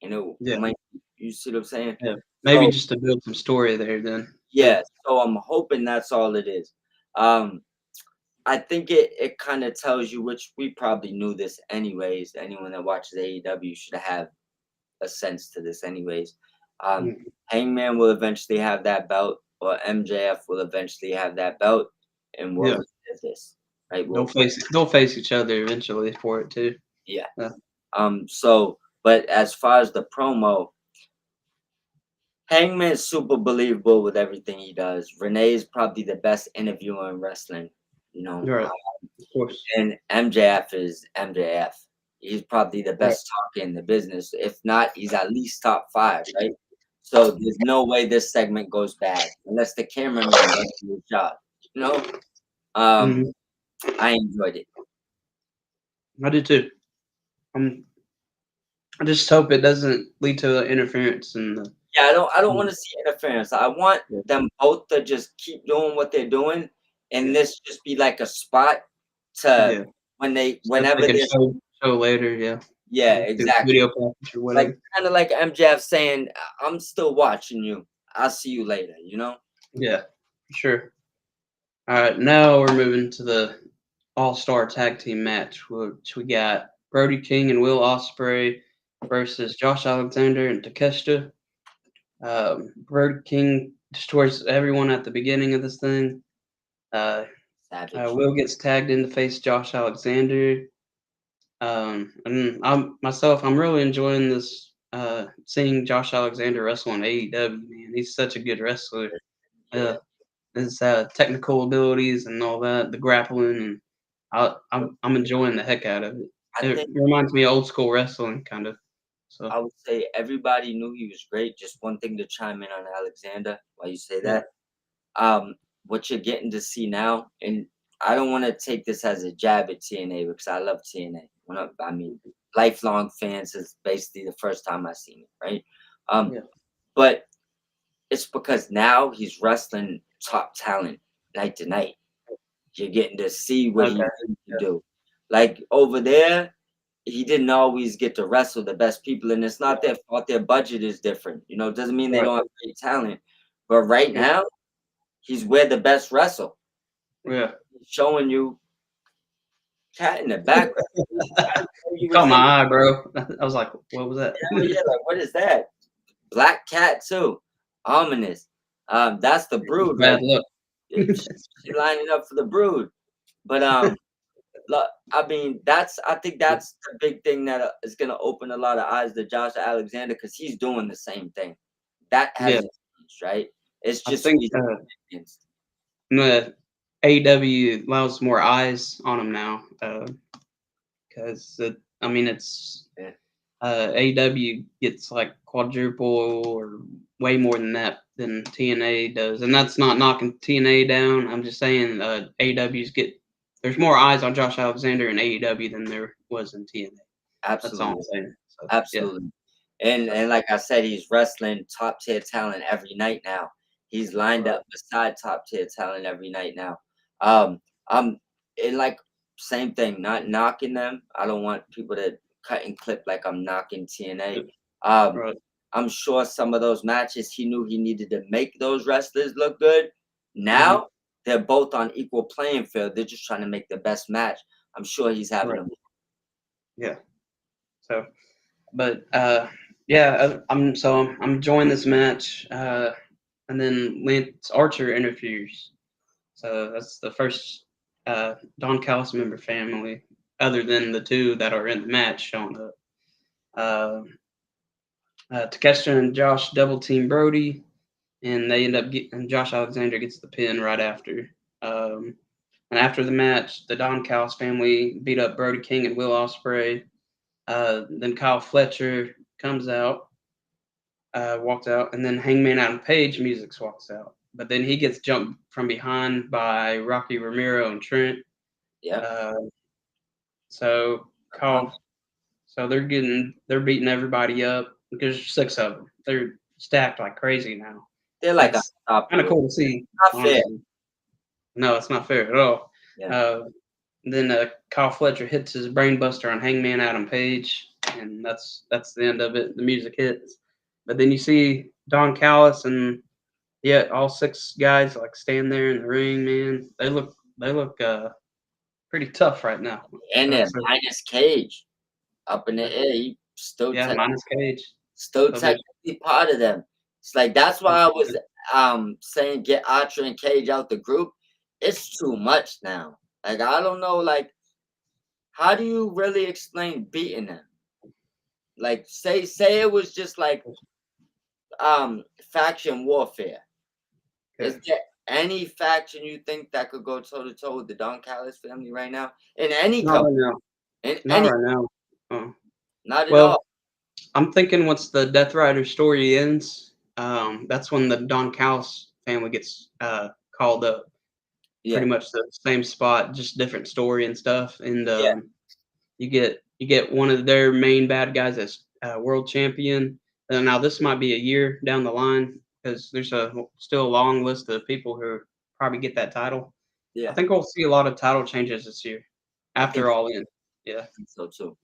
And it Yeah. might, you see what I'm saying? Yeah. Maybe So just to build some story there then. Yeah. yeah, so I'm hoping that's all it is. I think it kind of tells you, which we probably knew this anyways. Anyone that watches AEW should have a sense to this anyways. Mm. Hangman will eventually have that belt, or MJF will eventually have that belt, and we'll Yeah, revisit this, right? they'll face each other eventually for it too. Yeah. Yeah. So, but as far as the promo, Hangman is super believable with everything he does. Renee is probably the best interviewer in wrestling, you know. Right. Of course. And MJF is MJF. He's probably the Right. best talker in the business. If not, he's at least top 5, right? So there's no way this segment goes bad unless the cameraman does his job. You know, Mhm. I enjoyed it. I do too. I just hope it doesn't lead to interference in the. Yeah, I don't want to see interference. I want Yeah. them both to just keep doing what they're doing, and this just be like a spot to Yeah. Stuff whenever they can there's show later. Yeah. yeah, Do exactly. video package or Like whatever. kind of like MJF saying, "I'm still watching you. I'll see you later." You know? Yeah. Sure. All right. Now we're moving to the All-Star Tag Team match, which we got Brody King and Will Ospreay versus Josh Alexander and Takeshita. Brody King destroys everyone at the beginning of this thing. Savage. Will gets tagged in to face Josh Alexander. And I'm really enjoying this. Seeing Josh Alexander wrestle on AEW, man, he's such a good wrestler. Yeah, His technical abilities and all that, the grappling, and I'm enjoying the heck out of it. I It think reminds me of old school wrestling, kind of. So I would say everybody knew he was great. Just one thing to chime in on Alexander while you say yeah, that. What you're getting to see now, and I don't want to take this as a jab at TNA because I love TNA. I mean, lifelong fans is basically the first time I seen it, right? Um, yeah, but it's because now he's wrestling top talent night to night. You're getting to see what he okay, really can yeah, do. Like over there, he didn't always get to wrestle the best people, and it's not their fault. Their budget is different. You know, it doesn't mean they right, don't have great talent. But right yeah, now, he's where the best wrestle. yeah. He's showing you cat in the background. I didn't know You you caught was in my eye, bro. I was like, what was that? hell yeah, like what is that? Black cat too. Ominous. That's the brood right Bad luck. there. She lining up for the brood. But look, I mean, I think that's the big thing that is gonna open a lot of eyes to Josh Alexander because he's doing the same thing. That Yeah, hasn't changed, right? It's I just who think he's against. the AEW allows more eyes on him now because I mean it's Yeah, AEW gets like quadruple or way more than that than TNA does, and that's not knocking TNA down. I'm just saying AEW's get there's more eyes on Josh Alexander in AEW than there was in TNA. That's all I'm absolutely, saying. So yeah, absolutely. And like I said, he's wrestling top tier talent every night now. He's lined right. up beside top tier talent every night now. I'm and like same thing, not knocking them. I don't want people to cut and clip like I'm knocking Yeah, TNA. Um, right. I'm sure some of those matches he knew he needed to make those wrestlers look good. Hmm. Now they're both on equal playing field. They're just trying to make the best match. I'm sure he's having Right. them. Yeah. So, but yeah, I'm enjoying this match. And then Lance Archer interferes. So that's the first Don Callis member family, other than the two that are in the match, showing up. Uh, Takeshita and Josh double team Brody, and they end up getting Josh Alexander gets the pin right after. Um, and after the match, the Don Callis family beat up Brody King and Will Ospreay. Then Kyle Fletcher comes out, walks out, and then Hangman Adam Page music walks out. But then he gets jumped from behind by Rocky Romero and Trent. Yep. Uh, so Kyle, so they're beating everybody up because there's 6 of them. They're stacked like crazy now. They're like It's kind of unstoppable. cool to see, Not fair. honestly. No, it's not fair at all. Yeah. Then Kyle Fletcher hits his brainbuster on Hangman Adam Page, and that's the end of it. The music hits, but then you see Don Callis and Yeah, all 6 guys like stand there in the ring, man. They look pretty tough right now. And then So minus Cage up in the air, he yeah, minus Cage. still So they technically part of them. It's like that's why I was saying get Archer and Cage out the group. It's too much now. Like I don't know, like how do you really explain beating them? Like say it was just like faction warfare. Is okay. there any faction you think that could go toe to toe with the Don Callis family right now? In any Not company, right now. in Not any, right now. Oh. not at Well, all. I'm thinking once the Death Rider story ends, that's when the Don Callis family gets called up. Pretty Yeah, much the same spot, just different story and stuff. And yeah. you get one of their main bad guys as world champion. Now this might be a year down the line because there's still a long list of people who probably get that title. I Yeah, think we'll see a lot of title changes this year I think after All In. Yeah, so too.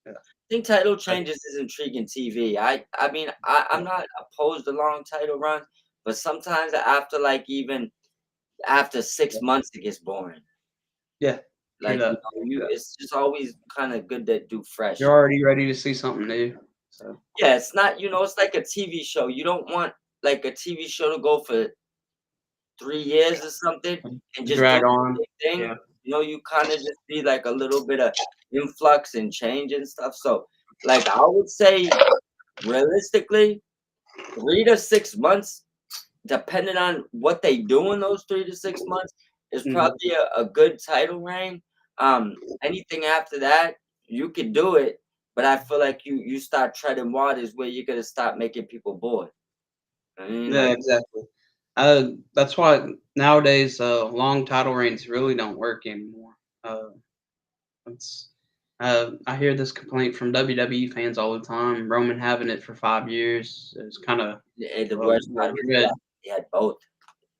yeah. I think title I, changes is intriguing TV. I mean I'm yeah, not opposed to long title runs, but sometimes after like even after yeah, 6 months it gets boring. yeah. True Like that. True that. it's just always kind of good to do You're fresh. already ready to see something new. So Yeah, it's not it's like a TV show. You don't want like a TV show to go for 3 years or something and just do drag the on. same thing. Yeah. You kind of just need like a little bit of influx and change and stuff. So, like, I would say realistically, 3 to 6 months, depending on what they do in those 3 to 6 months, is Hmm. probably a good title reign. Anything after that, you could do it, but I feel like you start treading waters where you're gonna start making people bored. I mean, Yeah, like, exactly. That's why nowadays long title reigns really don't work anymore. Uh, it's I hear this complaint from WWE fans all the time. Roman having it for 5 years is kind of the worst part well, of it, dread. he had both,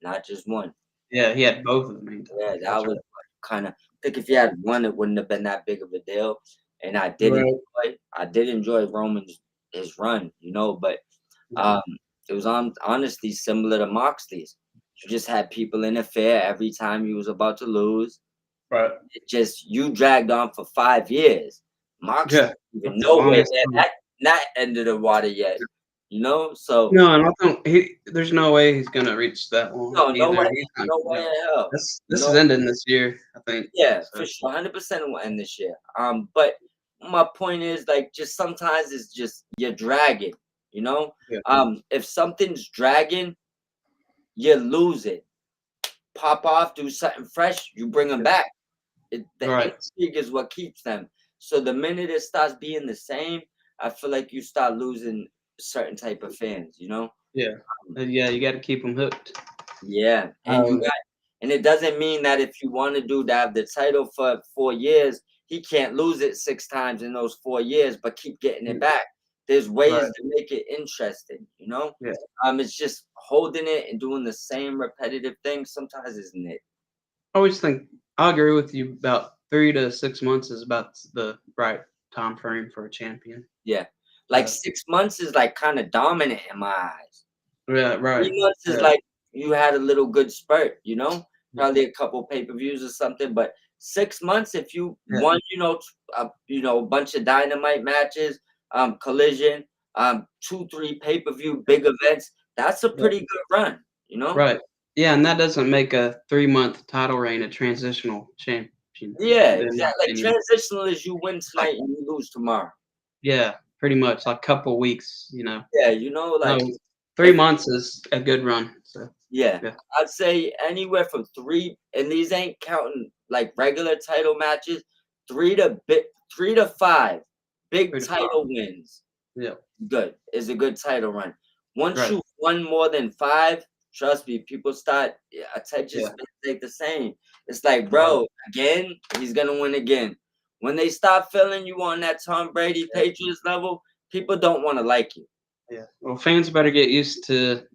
not just one. Yeah, he had both of the main Yeah, titles. that That's was right. kind of. I think if you had one, it wouldn't have been that big of a deal. And Right. I did enjoy Roman's his run, but um, it was honestly similar to Moxley's. You just had people interfere every time you was about to lose. Right. It just you dragged on for 5 years. Moxley Yeah. even That's the nowhere longest near time. that end of the water yet. So No, and I don't. There's no way he's gonna reach that long no either. way, He's not. no way Yeah. in hell. This is ending this year, I think. Yeah, for So sure, 100% will end this year. But my point is, like, just sometimes it's just you're dragging. You know, yeah. if something's dragging, you lose it. Pop off, do something fresh, you bring them back. The Right. intrigue is what keeps them. So the minute it starts being the same, I feel like you start losing certain type of fans. Yeah. Yeah. You got to keep them hooked. Yeah, and Um, it doesn't mean that if you want to do to have the title for 4 years, he can't lose it 6 times in those 4 years, but keep getting it back. There's ways right. to make it interesting. Yeah. It's just holding it and doing the same repetitive thing sometimes isn't it. I always think I agree with you about 3 to 6 months is about the right time frame for a champion. Yeah, like Uh, 6 months is like kind of dominant in my eyes. yeah. Right. 3 months is Yeah. like you had a little good spurt. Yeah. Probably a couple pay-per-views or something, but 6 months if you Yeah. won, a bunch of Dynamite matches, Collision, 2, 3 pay-per-view big events, that's a Yeah. pretty good run. Right. Yeah, and that doesn't make a 3 month title reign a transitional champion, Yeah, in my exactly. Like opinion. transitional is you win Like, tonight and you lose tomorrow. yeah, pretty much like couple weeks. Yeah, No, like 3 months is a good run. So yeah, yeah, I'd say anywhere from three, and these ain't counting like regular title matches. 3 to 5 big 3 to 5. title wins. Yeah. Good is a good title run. Once Right. you won more than 5, trust me, people start attention Yeah. span take the same. It's like, Right. bro, again, he's gonna win again. When they stop feeling you on that Tom Brady Yeah. Patriots level, people don't want to like you. Yeah. Well, fans better get used to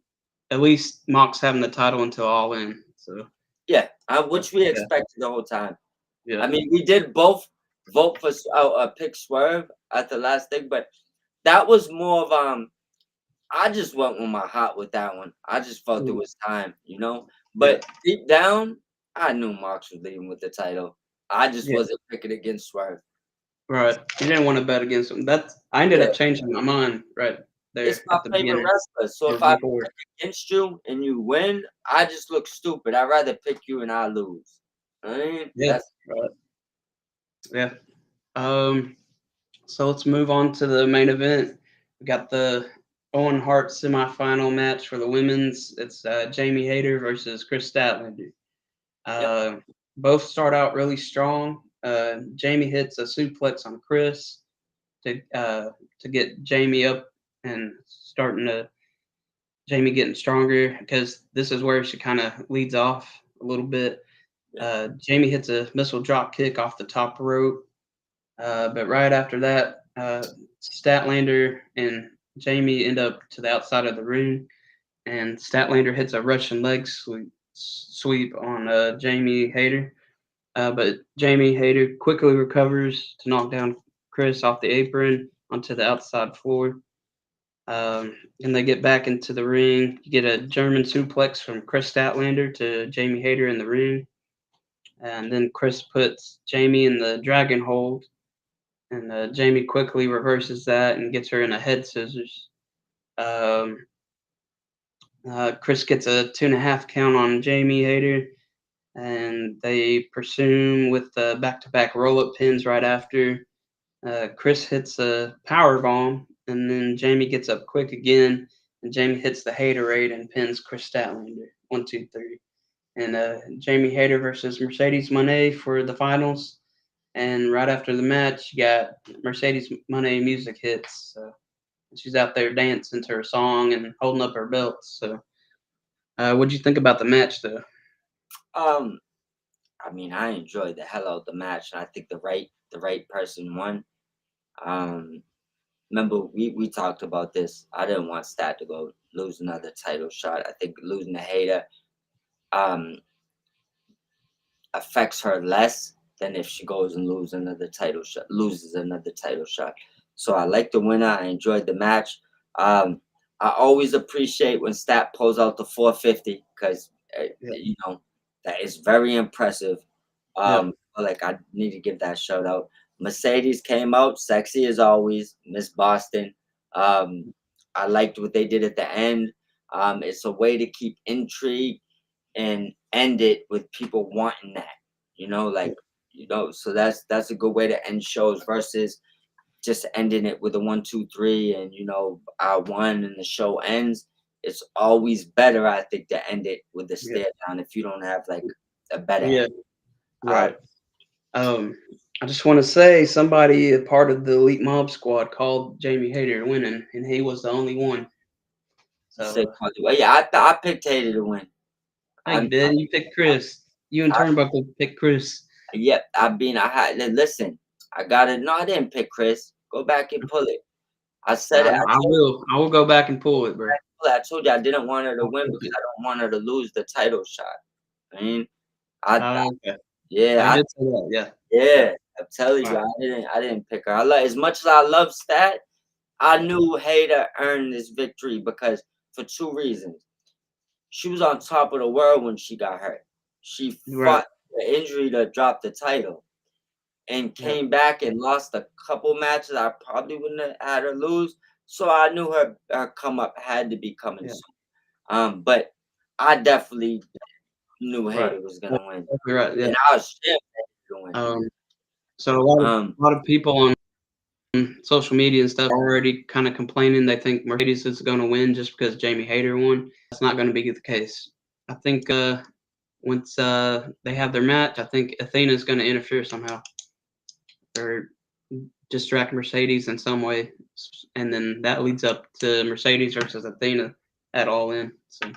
at least Mox having the title until All In. So Yeah, which we yeah. expected the whole time. I Yeah. mean, we did both vote for pick Swerve at the last thing, but that was more of I just went with my heart with that one. I just felt it Mm, was time, you know. yeah, But deep down, I knew Marks was leaving with the title. I just yeah, wasn't picking against Swerve. right. You didn't want to bet against him. I ended Yeah, up changing my mind right it's there my at the favorite beginning wrestler. So or if I before. pick against you and you win, I just look stupid. I'd rather pick you and I lose. I mean, Yeah, that's right. Yeah. Um. So let's move on to the main event. We got the Owen Hart semifinal match for the women's. It's Jamie Hayter versus Chris Statlander. yep. Uh, Both start out really strong. Jamie hits a suplex on Chris to get Jamie up and starting to Jamie getting stronger because this is where she kind of leads off a little bit. Yeah. Jamie hits a missile drop kick off the top rope, but right after that, Statlander and Jamie end up to the outside of the ring, and Statlander hits a Russian leg sweep on Jamie Hayter. But Jamie Hayter quickly recovers to knock down Chris off the apron onto the outside floor. And they get back into the ring. You get a German suplex from Chris Statlander to Jamie Hayter in the ring. And then Chris puts Jamie in the dragon hold. And Jamie quickly reverses that and gets her in a head scissors. Um, Chris gets a 2.5 count on Jamie Hayter. And they pursue him with back-to-back roll-up pins right after. Chris hits a power bomb, and then Jamie gets up quick again, and Jamie hits the Haterade and pins Chris Statlander. 1, 2, 3. And Jamie Hayter versus Mercedes Moné for the finals. And right after the match, you got Mercedes Moné music hits. So she's out there dancing to her song and holding up her belts. So, what'd you think about the match, though? Um, I mean, I enjoyed the hell out of the match, and I think the right person won. Um, Remember we talked about this. I didn't want Stat to go lose another title shot. I think losing to Hater um affects her less than if she goes and loses another title shot. So I like the winner. I enjoyed the match. Um, I always appreciate when Stat pulls out the 450 because Yeah. that is very impressive. Yeah. Like I need to give that shout out. Mercedes came out sexy as always. Miss Boston. Um, I liked what they did at the end. It's a way to keep intrigue and end it with people wanting that, Yeah. so that's a good way to end shows versus just ending it with a 1, 2, 3 and I won and the show ends. It's always better, I think, to end it with a Yeah. stare down if you don't have like a better end. Yeah. Um, Right. I just want to say somebody, a part of the Elite Mob Squad, called Jamie Hayter winning, and he was the only one. you said, So, well, yeah, I picked Hater to win. no, you I'm, did. You picked Chris. You and I, Turnbuckle picked Chris. yep, I had listen. I got it. No, I didn't pick Chris. Go back and pull it. I said it. I will. I will go back and pull it, bro. I told you I didn't want her to I'll win pull because it. I don't want her to lose the title shot. I mean, I Okay. Oh, yeah, you did say that. Yeah. Yeah. yeah. I'm telling All you, right. I didn't pick her. I like as much as I love Stat. I Yeah. knew Hayter earned this victory because for two reasons. She was on top of the world when she got hurt. She Right. fought the injury to drop the title and Yeah. came back and lost a couple matches I probably wouldn't have had her lose. So I knew her come up had to be coming Yeah. soon. But I definitely knew Right. Hater was Yeah, gonna win, definitely right. Yeah. and I was sure Hater to win. Um. So a Um, lot of people on social media and stuff are already kind of complaining. They think Mercedes is going to win just because Jamie Hayter won. That's not going to be the case. I think once they have their match, I think Athena's going to interfere somehow or distract Mercedes in some way, and then that leads up to Mercedes versus Athena at All In. So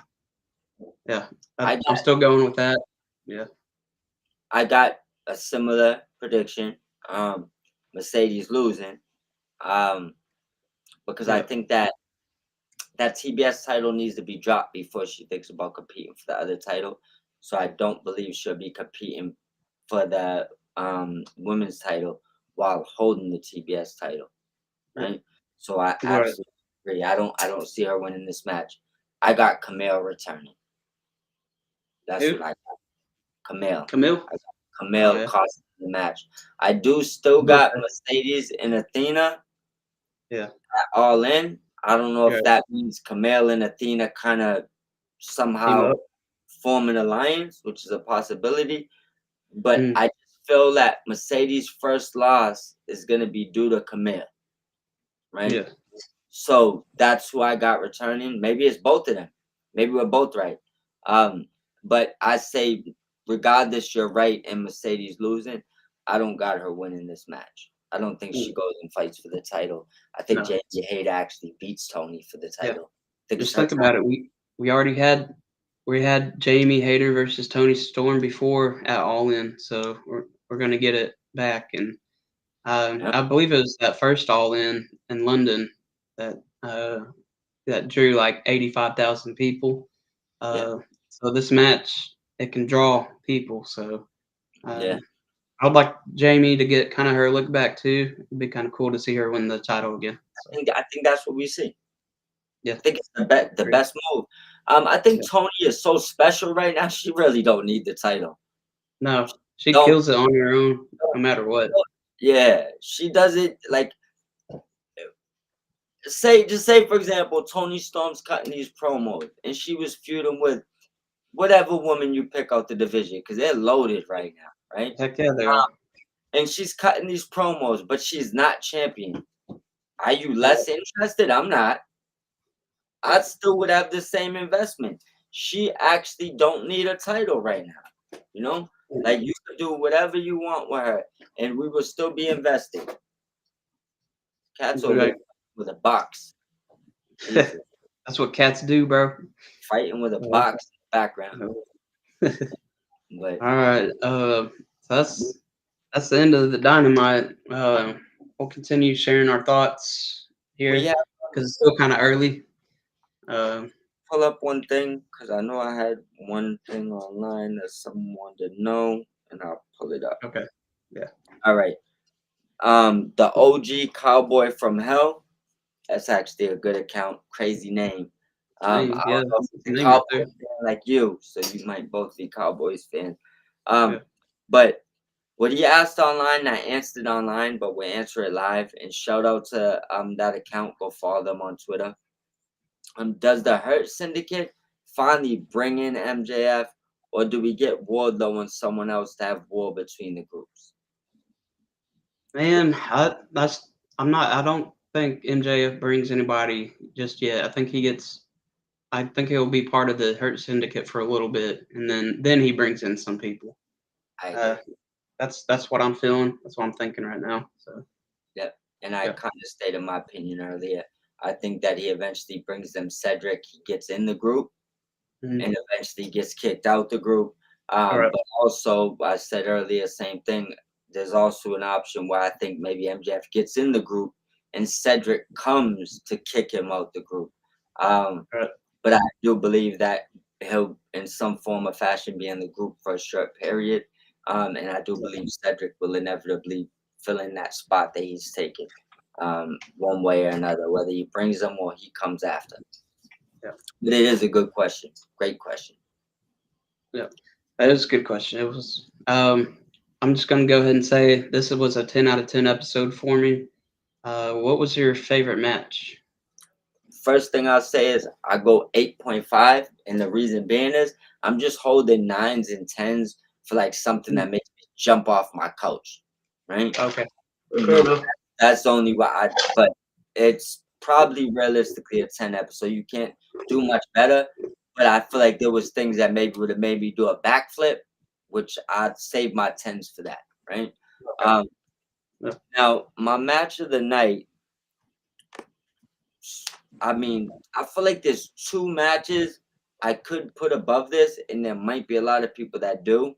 yeah, I I'm got still going with that. Yeah, I got a similar prediction. Mercedes losing. Um, because I yeah, think that TBS title needs to be dropped before she thinks about competing for the other title. So I don't believe she'll be competing for the women's title while holding the TBS title, yeah. right? So I Right. absolutely agree. I don't see her winning this match. I got Camille returning. That's Who? what I got. Camille. Camille? I got Oh Camille yeah. costing the match. I do still got Okay. Mercedes and Athena Yeah. at All In. I don't know Yeah. if that means Camille and Athena kind of Team somehow up. form an alliance, which is a possibility. But Mm. I just feel that Mercedes' first loss is gonna be due to Camille, right? Yeah. So that's who I got returning. Maybe it's both of them. Maybe we're both right. Um, but I say, regardless, you're right, and Mercedes losing, I don't got her winning this match. I don't think she Mm. goes and fights for the title. I think No. Jamie Hayter actually beats Tony for the Yeah. title. I think it's Just her think time. about it. We already had Jamie Hayter versus Tony Storm before at All In, so we're gonna get it back. And Yeah, I believe it was that first All in London that that drew like 85,000 people. yeah, So this match it can draw people. So yeah. I'd like Jamie to get kind of her look back too. It'd be kind of cool to see her win the title again. So I think that's what we see. yeah, I think it's the great. best move. I think Yeah. Tony is so special right now. She really don't need the title. No, she Don't, kills it on her own, no matter what. yeah, she does it like just say for example, Tony Storm's cutting these promos and she was feuding with whatever woman you pick out the division because they're loaded right now, right? Heck yeah, they are. And she's cutting these promos, but she's not champion. Are you Yeah. less interested? I'm not. I still would have the same investment. She actually don't need a title right now. You know, like you could do whatever you want with her, and we will still be invested. Cat's over Right. here with a box. Jesus, That's what cats do, bro. fighting with a Uh, box in the background. But All right. So that's the end of the Dynamite. We'll continue sharing our thoughts we here have because it's still kind of early. Uh, pull up one thing because I know I had one thing online that someone wanted to know, and I'll pull it up. okay. Yeah. All right. The OG Cowboy from Hell. That's actually a good account. Crazy name. I don't Name. Yeah. know if That's he's the a name right Cowboy there. fan like you, so you might both be Cowboys fans. Yeah. But what he asked online, I answered online, but we answer it live. And shout out to that account. Go follow them on Twitter. Does the Hurt Syndicate finally bring in MJF, or do we get Wardlow and someone else to have war between the groups? Man, I'm not. I don't think MJF brings anybody just yet. I think he'll be part of the Hurt Syndicate for a little bit, and then he brings in some people. I Uh, agree. that's what I'm feeling. That's what I'm thinking right now. So Yep. And I yeah. kind of stated my opinion earlier. I think that he eventually brings them Cedric. He gets in the group Mhm. and eventually gets kicked out the group. All right. But also, I said earlier, same thing. There's also an option where I think maybe MJF gets in the group and Cedric comes to kick him out the group. Um, All right. but I do believe that he'll, in some form or fashion, be in the group for a short period. And I do believe Cedric will inevitably fill in that spot that he's taken, one way or another, whether he brings them or he comes after. Yeah. But it is a good question. Great question. Yeah. That is a good question. It was. I'm just gonna go ahead and say this was a 10 out of 10 episode for me. What was your favorite match? First thing I'll say is I go 8.5, and the reason being is I'm just holding 9s and 10s for like something that makes me jump off my couch, right? Okay. You Fair know, enough. that's only why but it's probably realistically a 10 episode. You can't do much better, but I feel like there was things that maybe would have made me do a backflip, which I'd save my 10s for that, right? Okay. Um, Yeah. Now my match of the night, I mean, I feel like there's two matches I could put above this, and there might be a lot of people that do.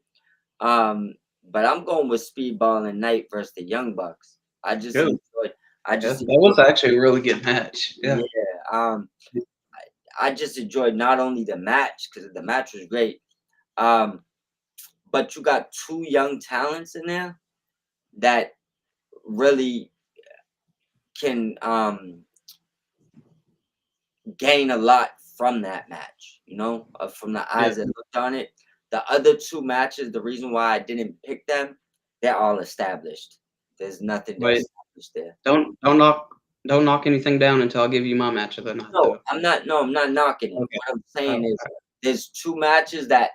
Um, but I'm going with Speedball and Knight versus the Young Bucks. I just Good. enjoyed. I Yeah. just That enjoyed. was actually a really good match. Yeah. Yeah. I just enjoyed not only the match because the match was great. Um, but you got two young talents in there that really can gain a lot from that match, from the Yeah. eyes that looked on it. The other two matches, the reason why I didn't pick them, they're all established. There's nothing to Wait, establish there. don't knock anything down until I give you my match of the night, No, though. I'm not. No, I'm not knocking it. Okay. What I'm Oh, saying is, there's two matches that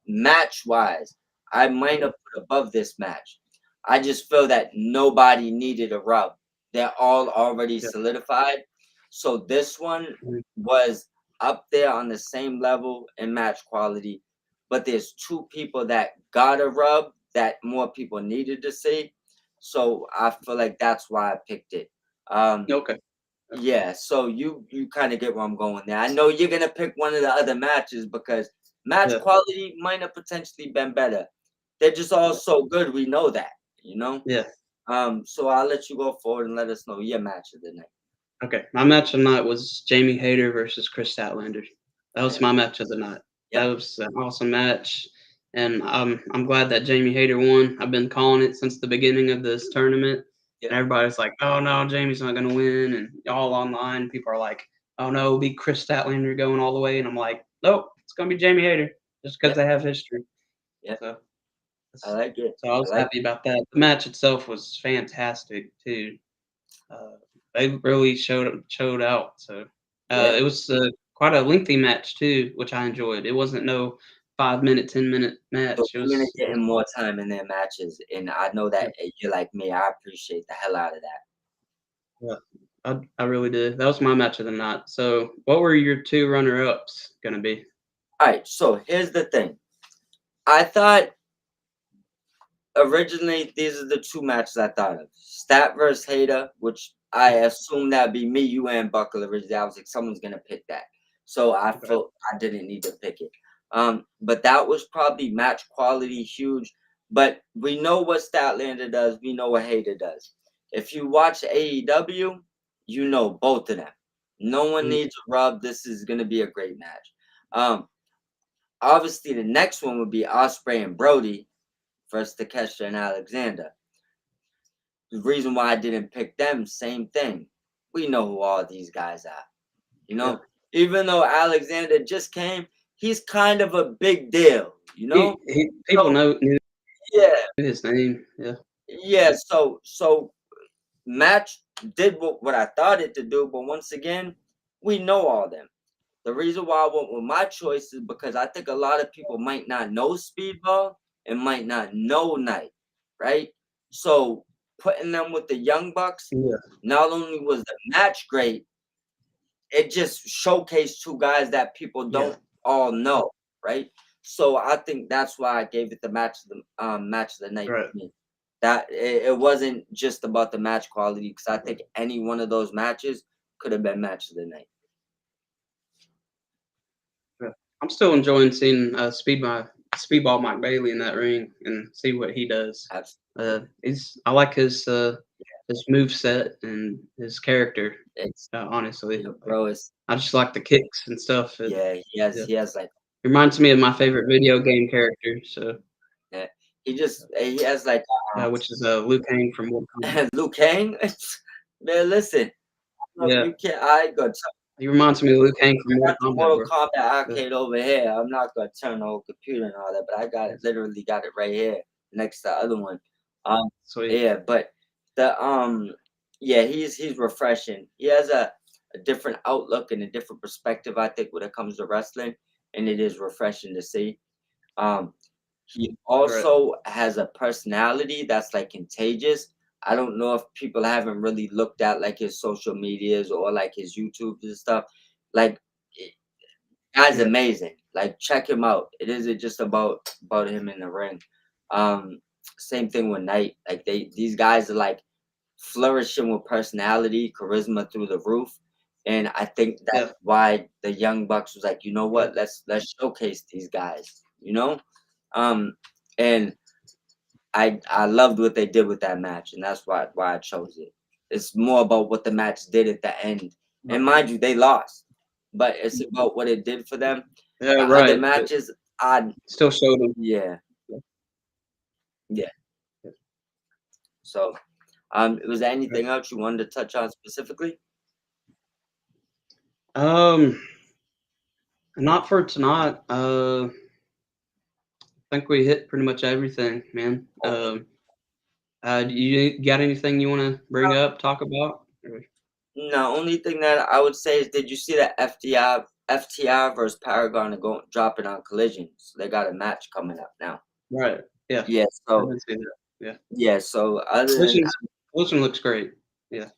match wise, I might have put above this match. I just feel that nobody needed a rub. They're all already yeah. solidified. So this one Mhm. was up there on the same level in match quality. But there's two people that got a rub that more people needed to see. So I feel like that's why I picked it. Um, Okay. yeah, so you kind of get where I'm going there. I know you're gonna pick one of the other matches because match Yeah. quality might have potentially been better. They're just all Yeah. so good. We know that, you know. Yeah. So I'll let you go forward and let us know your match of the night. Okay. My match of the night was Jamie Hayter versus Chris Statlander. That was Yeah. my match of the night. That Yep. was an awesome match, and I'm glad that Jamie Hayter won. I've been calling it since the beginning of this tournament, Yep. and everybody's like, "Oh no, Jamie's not gonna win," and all online people are like, "Oh no, it'll be Chris Statlander going all the way," and I'm like, "Nope, it's gonna be Jamie Hayter just because Yep. they have history." Yep. So, I like it. so I I was like happy about that. The match itself was fantastic too. Uh, they really showed out. So Yeah. it was quite a lengthy match too, which I enjoyed. It wasn't no 5 minute, 10 minute So match. It women are was getting more time in their matches, and I know yeah, that you're like me. I appreciate the hell out of that. yeah. I really did. That was my match of the night. So what were your two runner ups gonna be? All right. So here's the thing. I thought originally these are the two matches I thought of. Stat versus Hater, which I assumed that'd be me, you, and Buckle originally. I was like, someone's gonna pick that. So I Okay. felt I didn't need to pick it. But that was probably match quality huge. But we know what Statlander does, we know what Hater does. If you watch AEW, you know both of them. No one Mm, needs a rub. This is gonna be a great match. Um, Obviously the next one would be Osprey and Brody versus Takeshita and Alexander. The reason why I didn't pick them, same thing. We know who all these guys are. You yeah. know, even though Alexander just came, he's kind of a big deal. He people So knew yeah, his name. Yeah. yeah. So match did what I thought it to do, but once again, we know all them. The reason why I went with my choice is because I think a lot of people might not know Speedball and might not know Knight, right? So putting them with the Young Bucks, Yeah. not only was the match great, it just showcased two guys that people Yeah. don't all know, right? So I think that's why I gave it the match of the night Right. for me. That it wasn't just about the match quality because I think any one of those matches could have been match of the night. Yeah. I'm still enjoying seeing Speedball Mike Bailey in that ring and see what he does. Absolutely. I like his move set and his character. It's Honestly, like bro, it's I just like the kicks and stuff. yeah, Yeah, he has like it reminds me of my favorite video game character. So, yeah, he has like which is Liu Kang from Mortal Kombat. Liu Kang. Man, listen, no, Yeah, you can't. I ain't gonna he reminds me of Liu Kang from got Mortal the Kombat, Mortal bro. Kombat Yeah, arcade over here. I'm not gonna turn the whole computer and all that, but I got it. Literally got it right here next to the other one. sweet. Yeah, but the yeah, he's refreshing. He has a different outlook and a different perspective. I think when it comes to wrestling, and it is refreshing to see. Um, he Right. also has a personality that's like contagious. I don't know if people haven't really looked at like his social medias or like his YouTubes and stuff. Like guy's Yeah. amazing. Like check him out. It isn't just about him in the ring. Um, Same thing with Knight. Like these guys are like flourishing with personality, charisma through the roof. And I think Yeah. that's why the Young Bucks was like, you know Yeah. what, let's showcase these guys, you know? Um and I loved what they did with that match, and that's why I chose it. It's more about what the match did at the end. Right. And mind you, they lost. But it's about what it did for them. Yeah. The other Right. But matches, I still showed him. yeah, Yeah. yeah. Yeah. So was there Right. anything else you wanted to touch on specifically? Um, not for tonight. I think we hit pretty much everything, man. Do you got anything you want to bring up, talk about? No, only thing that I would say is, did you see that FTI versus Paragon are going dropping on Collision? So they got a match coming up now. Right. Yeah. Yeah. I So did see that. Yeah. yeah. So other than Collision looks great. Yeah.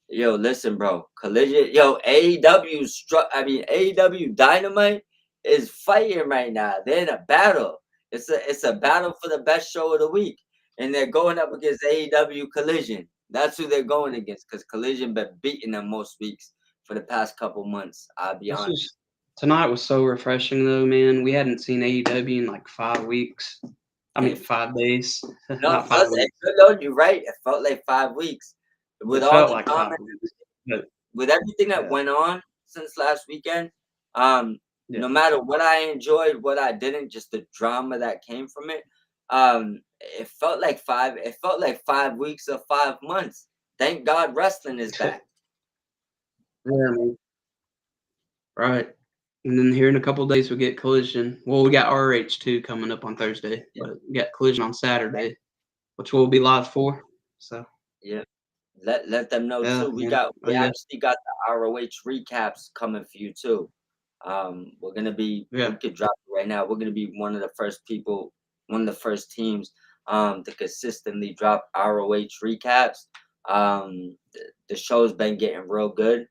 yo, listen, bro, Collision, yo, AEW struck. I mean, AEW Dynamite is fighting right now. They're in a battle. It's a battle for the best show of the week, and they're going up against AEW Collision. That's who they're going against, because Collision been beating them most weeks for the past couple months. I'll be This honest. was Tonight was so refreshing though, man. We hadn't seen AEW in like 5 weeks. I mean, And 5 days, no, not 5 weeks. no, you're right. It felt like 5 weeks with It all felt the like drama, 5 weeks, but with everything that yeah, went on since last weekend. Um, yeah, no matter what I enjoyed, what I didn't, just the drama that came from it. It felt like 5 weeks or 5 months. Thank God wrestling is back. yeah, man. Right. And then here in a couple days we get Collision. Well, we got RH2 coming up on Thursday, Yeah, but we got Collision on Saturday, which we'll be live for. So yeah. Let them know yeah, too. man. We Yeah, actually got the ROH recaps coming for you too. We yeah. could drop it right now. We're gonna be one of the first people, one of the first teams to consistently drop ROH recaps. The show's been getting real good.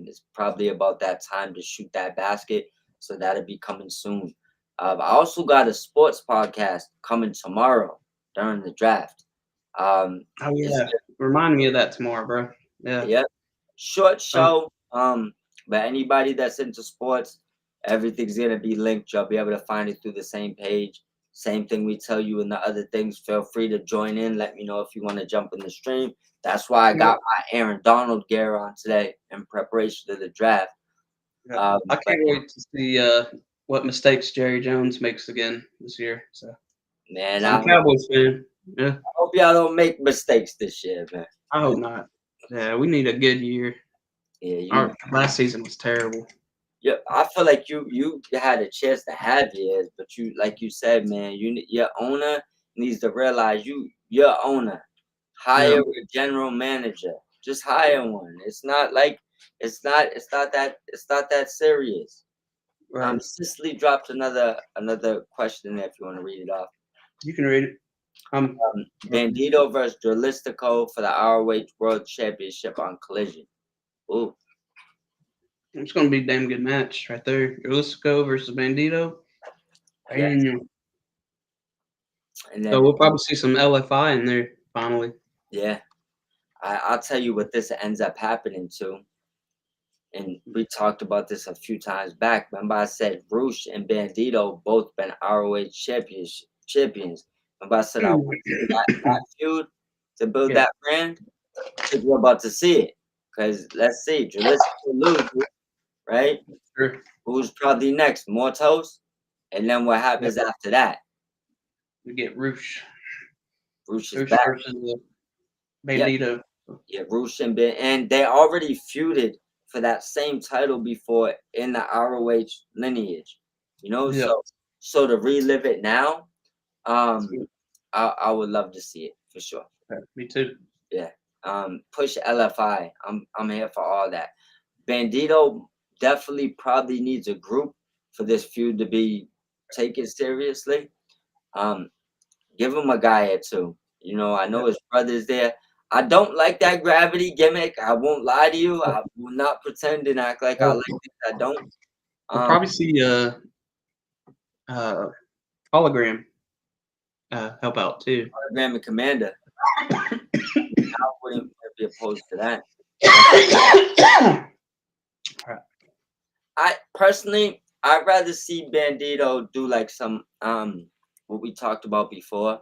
It's probably about that time to shoot that basket. So that'll be coming soon. I also got a sports podcast coming tomorrow during the draft. Oh It's yeah. Remind me of that tomorrow, bro. Yeah. Yep. Short Um, show. But anybody that's into sports, everything's gonna be linked. You'll be able to find it through the same page. Same thing we tell you in the other things. Feel free to join in. Let me know if you want to jump in the stream. That's why I yeah, got my Aaron Donald gear on today in preparation to the draft. yeah. I But can't wait to see what mistakes Jerry Jones makes again this year. So man, I'm a Cowboys fan. Yeah. I hope y'all don't make mistakes this year, man. I hope not. Yeah, we need a good year. Yeah, you Our last season was terrible. Yeah, I feel like you had a chance to have years, but you, like you said, man, your owner needs to realize your owner. Yeah. Hire a general manager. Just hire one. It's not that serious. Right. Cicely dropped another question there if you want to read it off. You can read it. Bandito versus Dralistico for the ROH World Championship on Collision. Ooh, It's going to be a damn good match right there. Ulisco versus Bandito. yes. And And so then we'll probably see some LFI in there finally. yeah. I'll tell you what this ends up happening to. And we talked about this a few times back. Remember, I said Roosh and Bandito both been ROH champions. Remember, I said I want to see that feud to build Yeah. that brand. I think we're about to see it. Because let's see, Dralistico loses, right? Sure. Who's probably next? Mortos? And then what happens after that? We get Roosh. Roosh is Roosh back. versus Yep. Bandito. Yeah, Roosh and they already feuded for that same title before in the ROH lineage, Yeah. So to relive it now, I would love to see it for sure. Me too. Yeah. Push LFI. I'm here for all that. Bandito definitely probably needs a group for this feud to be taken seriously. Give him a guy or two. I know his brother's there. I don't like that gravity gimmick. I won't lie to you. I will not pretend and act like I like it. I don't. We'll probably see hologram help out too. Graham and Commander. I wouldn't be opposed to that. I'd rather see Bandito do like some what we talked about before,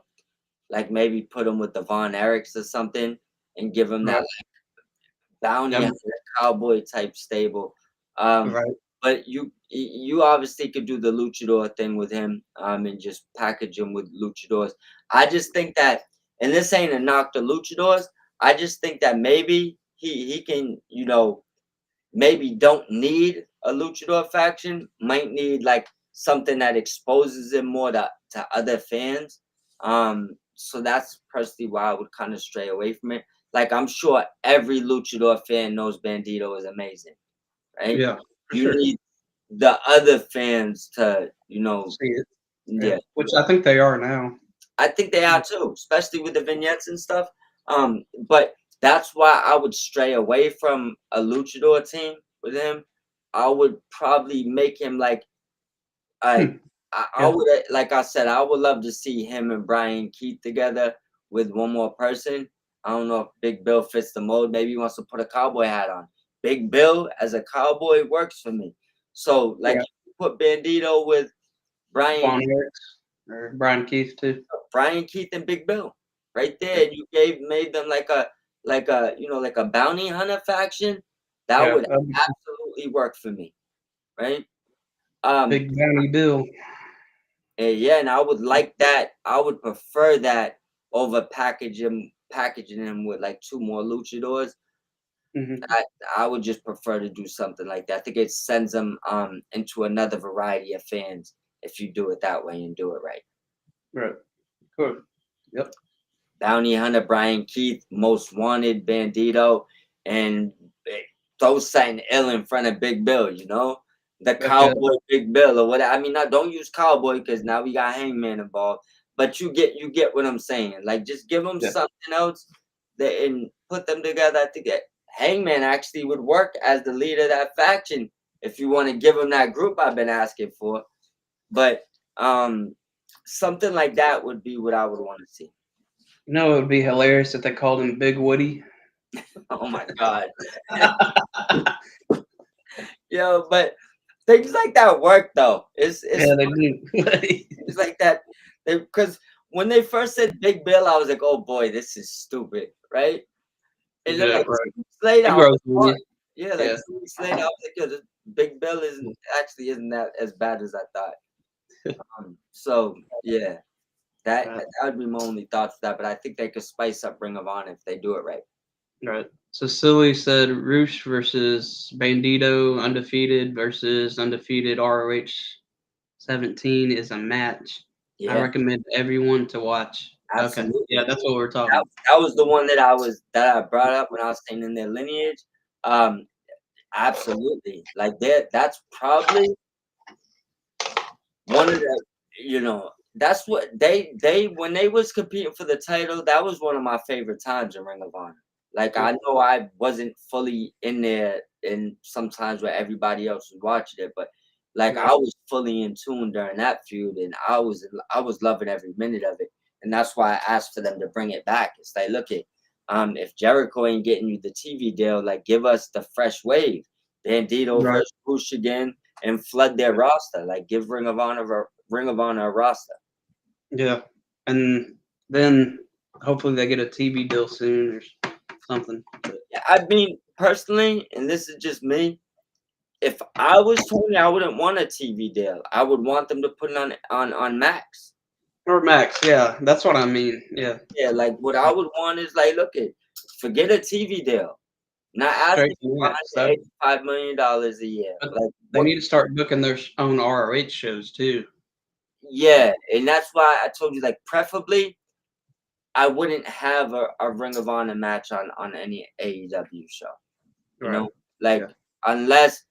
like maybe put him with the Von Erichs or something, and give him that bounty hunter, cowboy type stable. Right. But you obviously could do the luchador thing with him, and just package him with luchadors. I just think that, and this ain't a knock to luchadors. I just think that maybe he can, maybe don't need a luchador faction might need like something that exposes him more to other fans. So that's personally why I would kind of stray away from it. Like I'm sure every luchador fan knows Bandito is amazing, right? Yeah, for You sure. need the other fans to, See it. Yeah, yeah. which I think they are now. I think they are too, especially with the vignettes and stuff. But that's why I would stray away from a luchador team with him. I would probably make him like I Hmm. I Yeah, would like I said, I would love to see him and Brian Keith together with one more person. I don't know if Big Bill fits the mold. Maybe he wants to put a cowboy hat on. Big Bill as a cowboy works for me. So like yeah. you put Bandito with Brian Von Erichs or Brian Keith too. Brian Keith and Big Bill, right there. You made them like a like a bounty hunter faction. That Yeah, would absolutely work for me, right? Um, Big Bounty Bill. and yeah, and I would like that. I would prefer that over packaging him with like two more luchadors. Hmm. I would just prefer to do something like that. I think it sends them into another variety of fans if you do it that way and do it right. Right. Cool. Yep. Bounty Hunter, Brian Keith, Most Wanted, Bandito, and throw something ill in front of Big Bill, The Heck yeah. Cowboy Big Bill or whatever. I mean, don't use Cowboy because now we got Hangman involved. But you get what I'm saying. Like, just give them Yeah. something else and put them together. I think that Hangman actually would work as the leader of that faction if you want to give him that group I've been asking for. But something like that would be what I would want to see. You know, it would be hilarious if they called him Big Woody. Oh my God. But things like that work though. Yeah, they do. It's like that. Because when they first said Big Bill, I was like, oh boy, this is stupid, right? And then Yeah, like right. 2 weeks later, It I was grows like, on oh, you. yeah, like Yeah. 2 weeks later, I was like, yo, this Big Bill isn't that as bad as I thought. So yeah, that would be my only thoughts for that. But I think they could spice up Ring of Honor if they do it right. Right. So Silly said Roosh versus Bandito, undefeated versus undefeated ROH 17 is a match I Yeah, recommend everyone to watch. Okay. absolutely. Yeah, that's what we're That talking. that was the one that I brought up when I was saying in their lineage. Um, Absolutely. Like that's probably one of the that's what they when they was competing for the title, that was one of my favorite times in Ring of Honor. Like Yeah. I know I wasn't fully in there and sometimes where everybody else was watching it, but like Right. I was fully in tune during that feud and I was loving every minute of it. And that's why I asked for them to bring it back. It's like, look at if Jericho ain't getting you the TV deal, like give us the fresh wave. Bandito Right. versus Bush again and flood their roster. Like give Ring of Honor a roster. Yeah. And then hopefully they get a TV deal soon or something. Yeah, I mean, personally, and this is just me, if I was Tony, I wouldn't want a TV deal. I would want them to put it on Max. Or Max, yeah, that's what I mean. Yeah. Yeah, like what I would want is like, look at forget a TV deal. Not asking Straight to for Max. So $185 million a year. but Like they what need to start booking their own ROH shows too. yeah, and that's why I told you like preferably I wouldn't have a Ring of Honor match on any AEW show. You Right. know, like Yeah. unless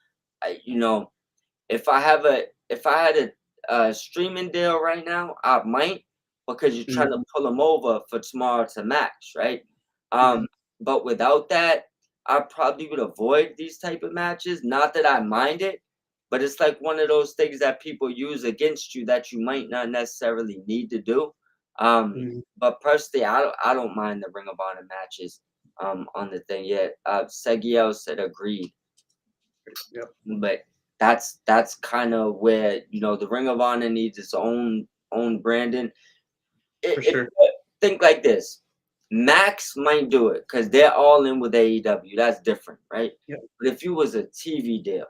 if I had a streaming deal right now, I might because you're trying to pull them over for tomorrow to match, right? Yeah. But without that, I probably would avoid these type of matches. Not that I mind it, but it's like one of those things that people use against you that you might not necessarily need to do. Mhm. But personally, I don't mind the Ring of Honor matches on the thing yet. Segio said agreed. Yep. But that's kind of where the Ring of Honor needs its own branding. For If sure. think like this, Max might do it because they're all in with AEW. That's different, right? Yep. But if you was a TV deal,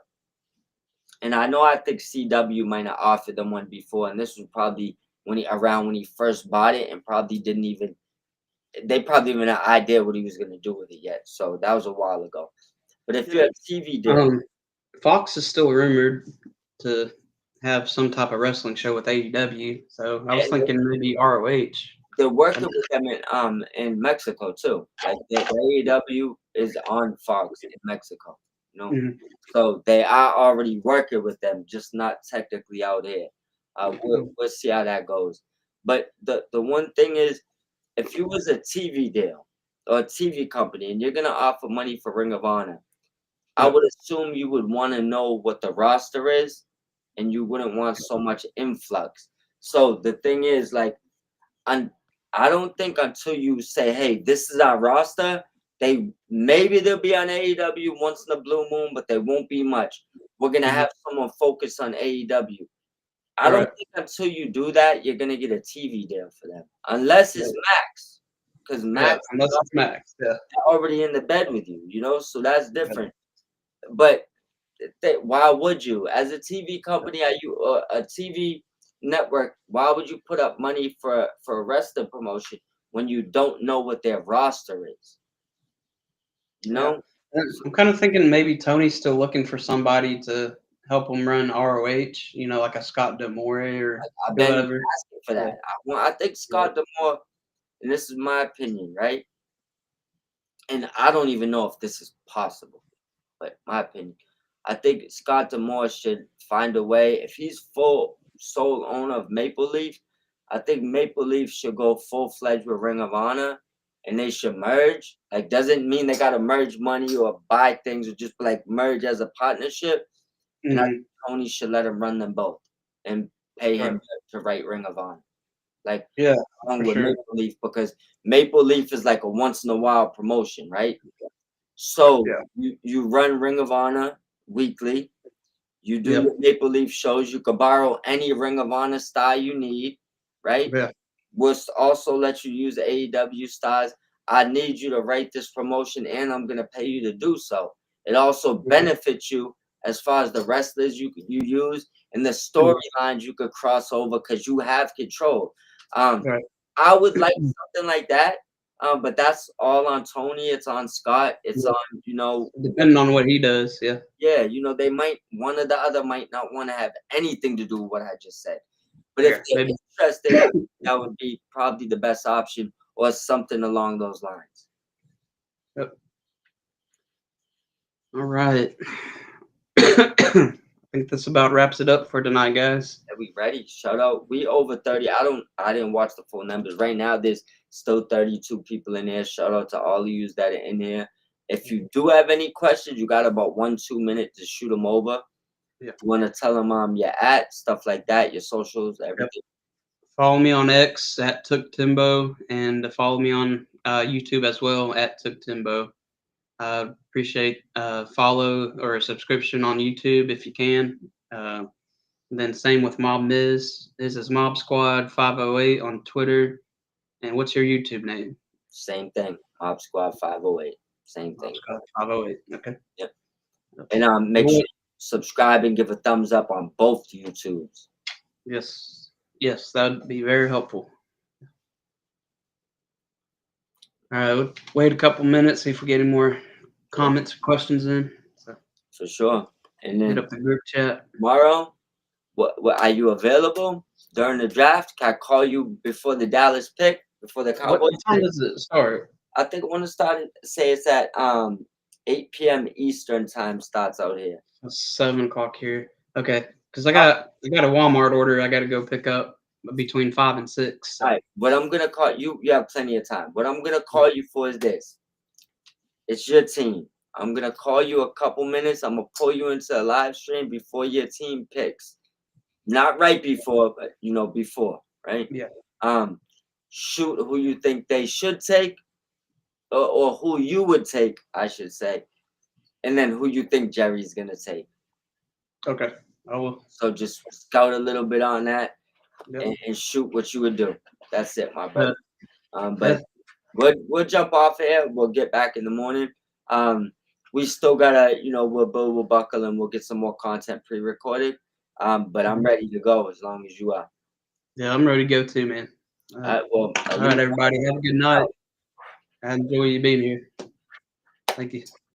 and I think CW might have offered them one before, and this was probably when he first bought it, and probably didn't even they probably even had an idea what he was gonna do with it yet. So that was a while ago. But if you Yeah. have TV deal, Fox is still rumored to have some type of wrestling show with AEW. So I was And thinking maybe ROH. they're working with them in Mexico too. Like the AEW is on Fox in Mexico, you know. Mhm. So they are already working with them, just not technically out here. We'll see how that goes. But the one thing is, if you was a TV deal or a TV company and you're gonna offer money for Ring of Honor, I Yeah. would assume you would want to know what the roster is, and you wouldn't want so much influx. So the thing is, like, I don't think until you say, "Hey, this is our roster," they'll be on AEW once in a blue moon, but they won't be much. We're gonna Mhm. have someone focus on AEW. I don't Right. think until you do that, you're gonna get a TV deal for them, unless it's Yeah. Max, because Yeah. Max Unless is it's Max. Yeah. already in the bed with you, you know. So that's Yeah. different. But why would you, as a TV company, are you a TV network? Why would you put up money for a wrestling promotion when you don't know what their roster is? You Yeah. know, I'm kind of thinking maybe Tony's still looking for somebody to help him run ROH, like a Scott D'Amore or I've been whoever. asking for Yeah. that. I think Yeah. Scott Demore, and this is my opinion, right? And I don't even know if this is possible, but my opinion, I think Scott Demore should find a way. If he's full sole owner of Maple Leaf, I think Maple Leaf should go full fledged with Ring of Honor, and they should merge. Like, doesn't mean they gotta merge money or buy things, or just like merge as a partnership. And I think Mhm. Tony should let him run them both and pay Right. him to write Ring of Honor. Like, Yeah, along for with sure. Maple Leaf, because Maple Leaf is like a once in a while promotion, right? So Yeah. you run Ring of Honor weekly. You do Yep. your Maple Leaf shows. You could borrow any Ring of Honor style you need, right? Yeah. We'll also let you use AEW styles. I need you to write this promotion, and I'm gonna pay you to do so. It also benefits you as far as the wrestlers you use and the Mhm. storylines you could cross over because you have control. Um, Right. I would like something like that, but that's all on Tony. It's on Scott. It's Yeah. on Depending on what he does. Yeah. yeah, they might one or the other might not want to have anything to do with what I just said. But if Okay. they're Maybe. interested, I think that would be probably the best option or something along those lines. Yep. All right. I think this about wraps it up for tonight, guys. Are we ready? Shout out. We over 30. I didn't watch the full numbers. Right now there's still 32 people in there. Shout out to all of you that are in here. If you do have any questions, you got about 1-2 minutes to shoot them over. Yeah. You want to tell them your at stuff like that, your socials, Yep. everything. Follow me on X at Took Timbo, and follow me on YouTube as well at Took Timbo. Appreciate follow or a subscription on YouTube if you can. Then same with Mob Miz. This is Mob Squad 508 on Twitter. And what's your YouTube name? Same thing. Mob Squad 508. Same Mob thing. Squad 508. Okay. Yep. And make sure you subscribe and give a thumbs up on both YouTubes. Yes. Yes, that would be very helpful. All right, we'll wait a couple minutes, see if we get any more comments or questions in. So For sure. And hit then up the group chat. tomorrow, what are you available during the draft? Can I call you before the Dallas pick, before the What Cowboys time pick? does it start? I think I want to say it's at 8 p.m. Eastern time starts out here. It's 7 o'clock here. Okay, because I got a Walmart order I got to go pick up between 5 and 6. So. All right. What I'm gonna call you, you have plenty of time. What I'm gonna call you for is this. It's your team. I'm gonna call you a couple minutes. I'm gonna pull you into a live stream before your team picks. Not right before, but before, right? Yeah. Shoot who you think they should take, or who you would take, I should say, and then who you think Jerry's gonna take. Okay. I will. So just scout a little bit on that Yep. and shoot what you would do. That's it, my Yeah. brother. But we'll jump off here. We'll get back in the morning. We still gotta, we'll buckle and we'll get some more content pre-recorded. But I'm ready to go as long as you are. Yeah, I'm ready to go too, man. All right. Well, all right, everybody. Have a good night. I enjoy you being here. Thank you.